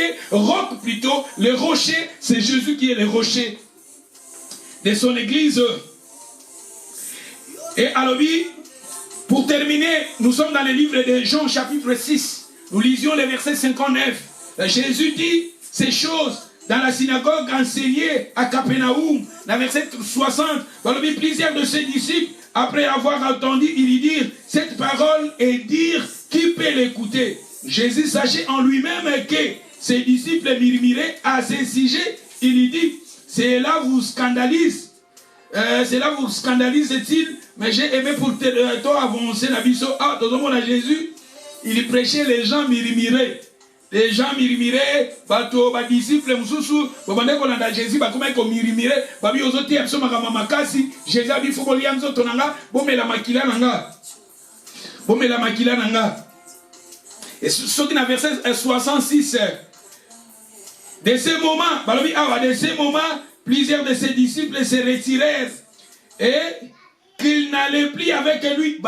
plutôt, le rocher, c'est Jésus qui est le rocher de son église. Et alors pour terminer, nous sommes dans le livre de Jean chapitre 6. Nous lisions le verset 59. Jésus dit ces choses dans la synagogue enseignée à Capernaum. Dans le verset 60, plusieurs de ses disciples, après avoir entendu, il lui dit cette parole et dire qui peut l'écouter. Jésus sachait en lui-même que ses disciples murmuraient à ce sujet. Il lui dit, cela vous scandalise. Cela vous scandalise-t-il? Mais j'ai aimé pour toi avancer la biso. Ah, dans le monde à Jésus, il prêchait, les gens murmuraient. Les gens murmuraient, bato, ba disciples, moussou, babande kolanda Jésus, ba comment ils murmuraient, babi ozoti abso makama makasi, Jésus a dit faut qu'on lianzo tonanga, bomela makila nanga. Bomela makila nanga. Et ce qui n'a verset 66. De ces moments, balobi awa, de ces moments, plusieurs de ses disciples se retirèrent et qu'ils n'allaient plus avec lui.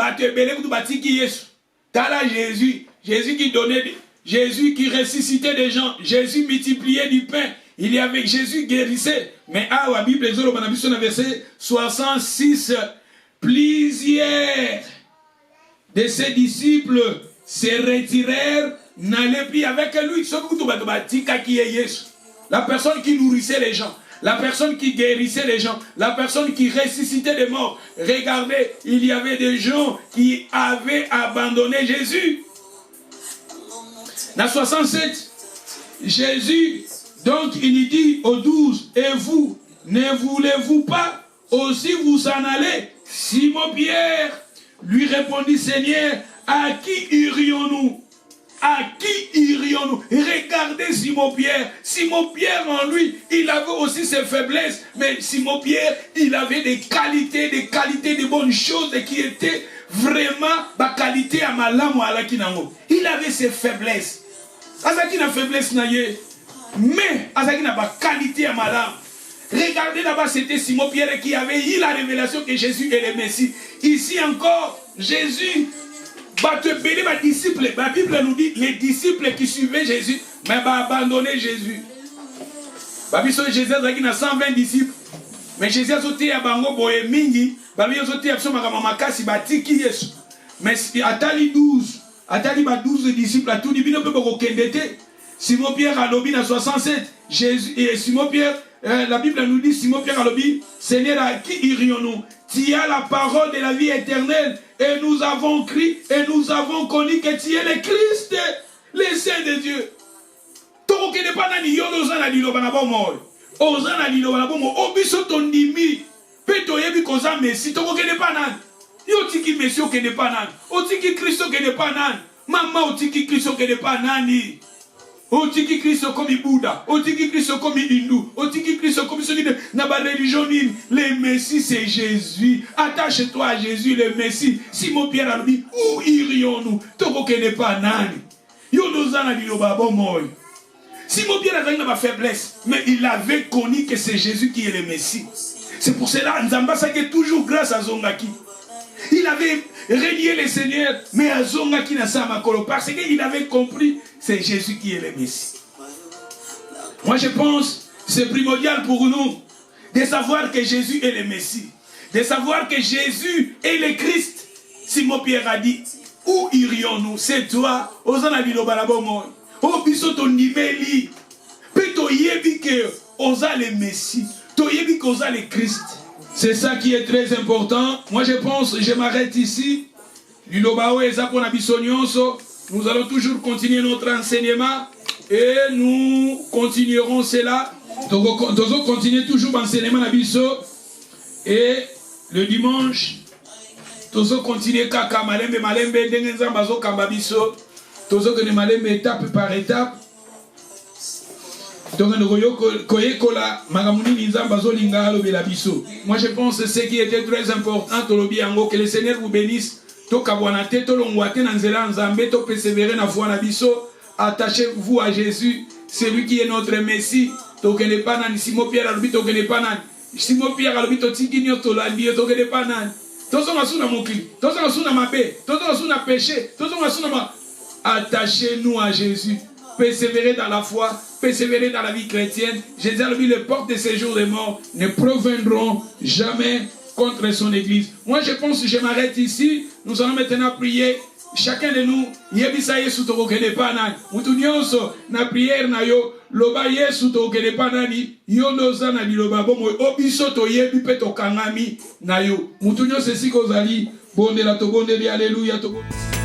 Tala Jésus, Jésus qui donnait, Jésus qui ressuscitait des gens, Jésus multipliait du pain, il y avait Jésus guérissait. Mais à la Bible, verset 66, plusieurs de ses disciples se retirèrent, n'allaient plus avec lui. La personne qui nourrissait les gens, la personne qui guérissait les gens, la personne qui ressuscitait les morts. Regardez, il y avait des gens qui avaient abandonné Jésus. Dans 67, Jésus, donc il dit aux 12, et vous, ne voulez-vous pas aussi vous en aller? Simon Pierre lui répondit, Seigneur, à qui irions-nous? À qui irions-nous? Regardez Simon Pierre. Simon Pierre en lui, il avait aussi ses faiblesses. Mais Simon Pierre, il avait des qualités, de bonnes choses qui étaient vraiment ma qualité à malam ou à la kinango. Il avait ses faiblesses. Azaki na faiblesse naye. Mais Azaki n'a pas qualité à malam. Regardez là-bas, c'était Simon Pierre qui avait eu la révélation que Jésus est le Messie. Ici encore, Jésus disciples, la Bible nous dit les disciples qui suivaient Jésus, mais abandonné Jésus. Jésus a 120 disciples, mais Jésus a sauté à Bango Boye Mingi, il a sauté à Makasi, mais Atali 12, Atali 12 disciples, à tout le monde, Simon Pierre a lobby dans 67, Jésus et Simon Pierre, la Bible nous dit Simon Pierre a lobby, Seigneur, à qui irions-nous? Tu as la parole de la vie éternelle. Et nous avons crié et nous avons connu que tu es le Christ, le Saint de Dieu. Toko ke ne pas nani yo ozana liloba na bomo. Ozana liloba na bomo. Obiso tondimi. Peto yebi koza Messi. Toko ke ne pas nani. Yo tiki Messi ke ne pas nani. Otiki Christo ke ne pas nani. Mama otiki Christo ke ne pas nani. Otiki Christo comme Bouddha, otiki Christo comme hindou, otiki Christo comme celui de la religion. Le Messie c'est Jésus. Attache-toi à Jésus, le Messie. Simon Pierre a dit, où irions-nous? Toko ke ne pas nani. Yo nozana liloba bomoy. Simon Pierre avait une faiblesse, mais il avait connu que c'est Jésus qui est le Messie. C'est pour cela Nzamba est toujours grâce à Zongaki. Il avait régné le Seigneur, mais à Zongaki na Samakolo, parce qu'il avait compris c'est Jésus qui est le Messie. Moi je pense que c'est primordial pour nous de savoir que Jésus est le Messie, de savoir que Jésus est le Christ. Simon Pierre a dit, où irions-nous? C'est toi, Ozana Bilobalabomo, Obiso ton nimeli, Peto yebi que Oza le Messie, To yebi que Oza le Christ. C'est ça qui est très important. Moi je pense, je m'arrête ici. Nous allons toujours continuer notre enseignement et nous continuerons cela. Donc continuer toujours l'enseignement. Et le dimanche, tous continuer kaka malembe malembe ndenge nzamba zo kamba biso. Tous que ne malembe étape par étape. Donc moi je pense que ce qui était très important que le Seigneur vous bénisse. Attachez-vous à Jésus, c'est lui qui est notre Messie. Simon Pierre attachez-nous à Jésus. Persévérer dans la foi, persévérer dans la vie chrétienne. Jésus a dit, les portes de ces jours de mort ne proviendront jamais contre son église. Moi je pense que je m'arrête ici. Nous allons maintenant prier. Chacun de nous, yebisa Yesu to kokene panani. Mutu nyonso na prière na yo, loba Yesu to kokene panani. Yo noza na biloba bomo obiso to yebi pe to kangami na yo. Mutu nyonso sikozali bondela to bondeli, alléluia to bondeli.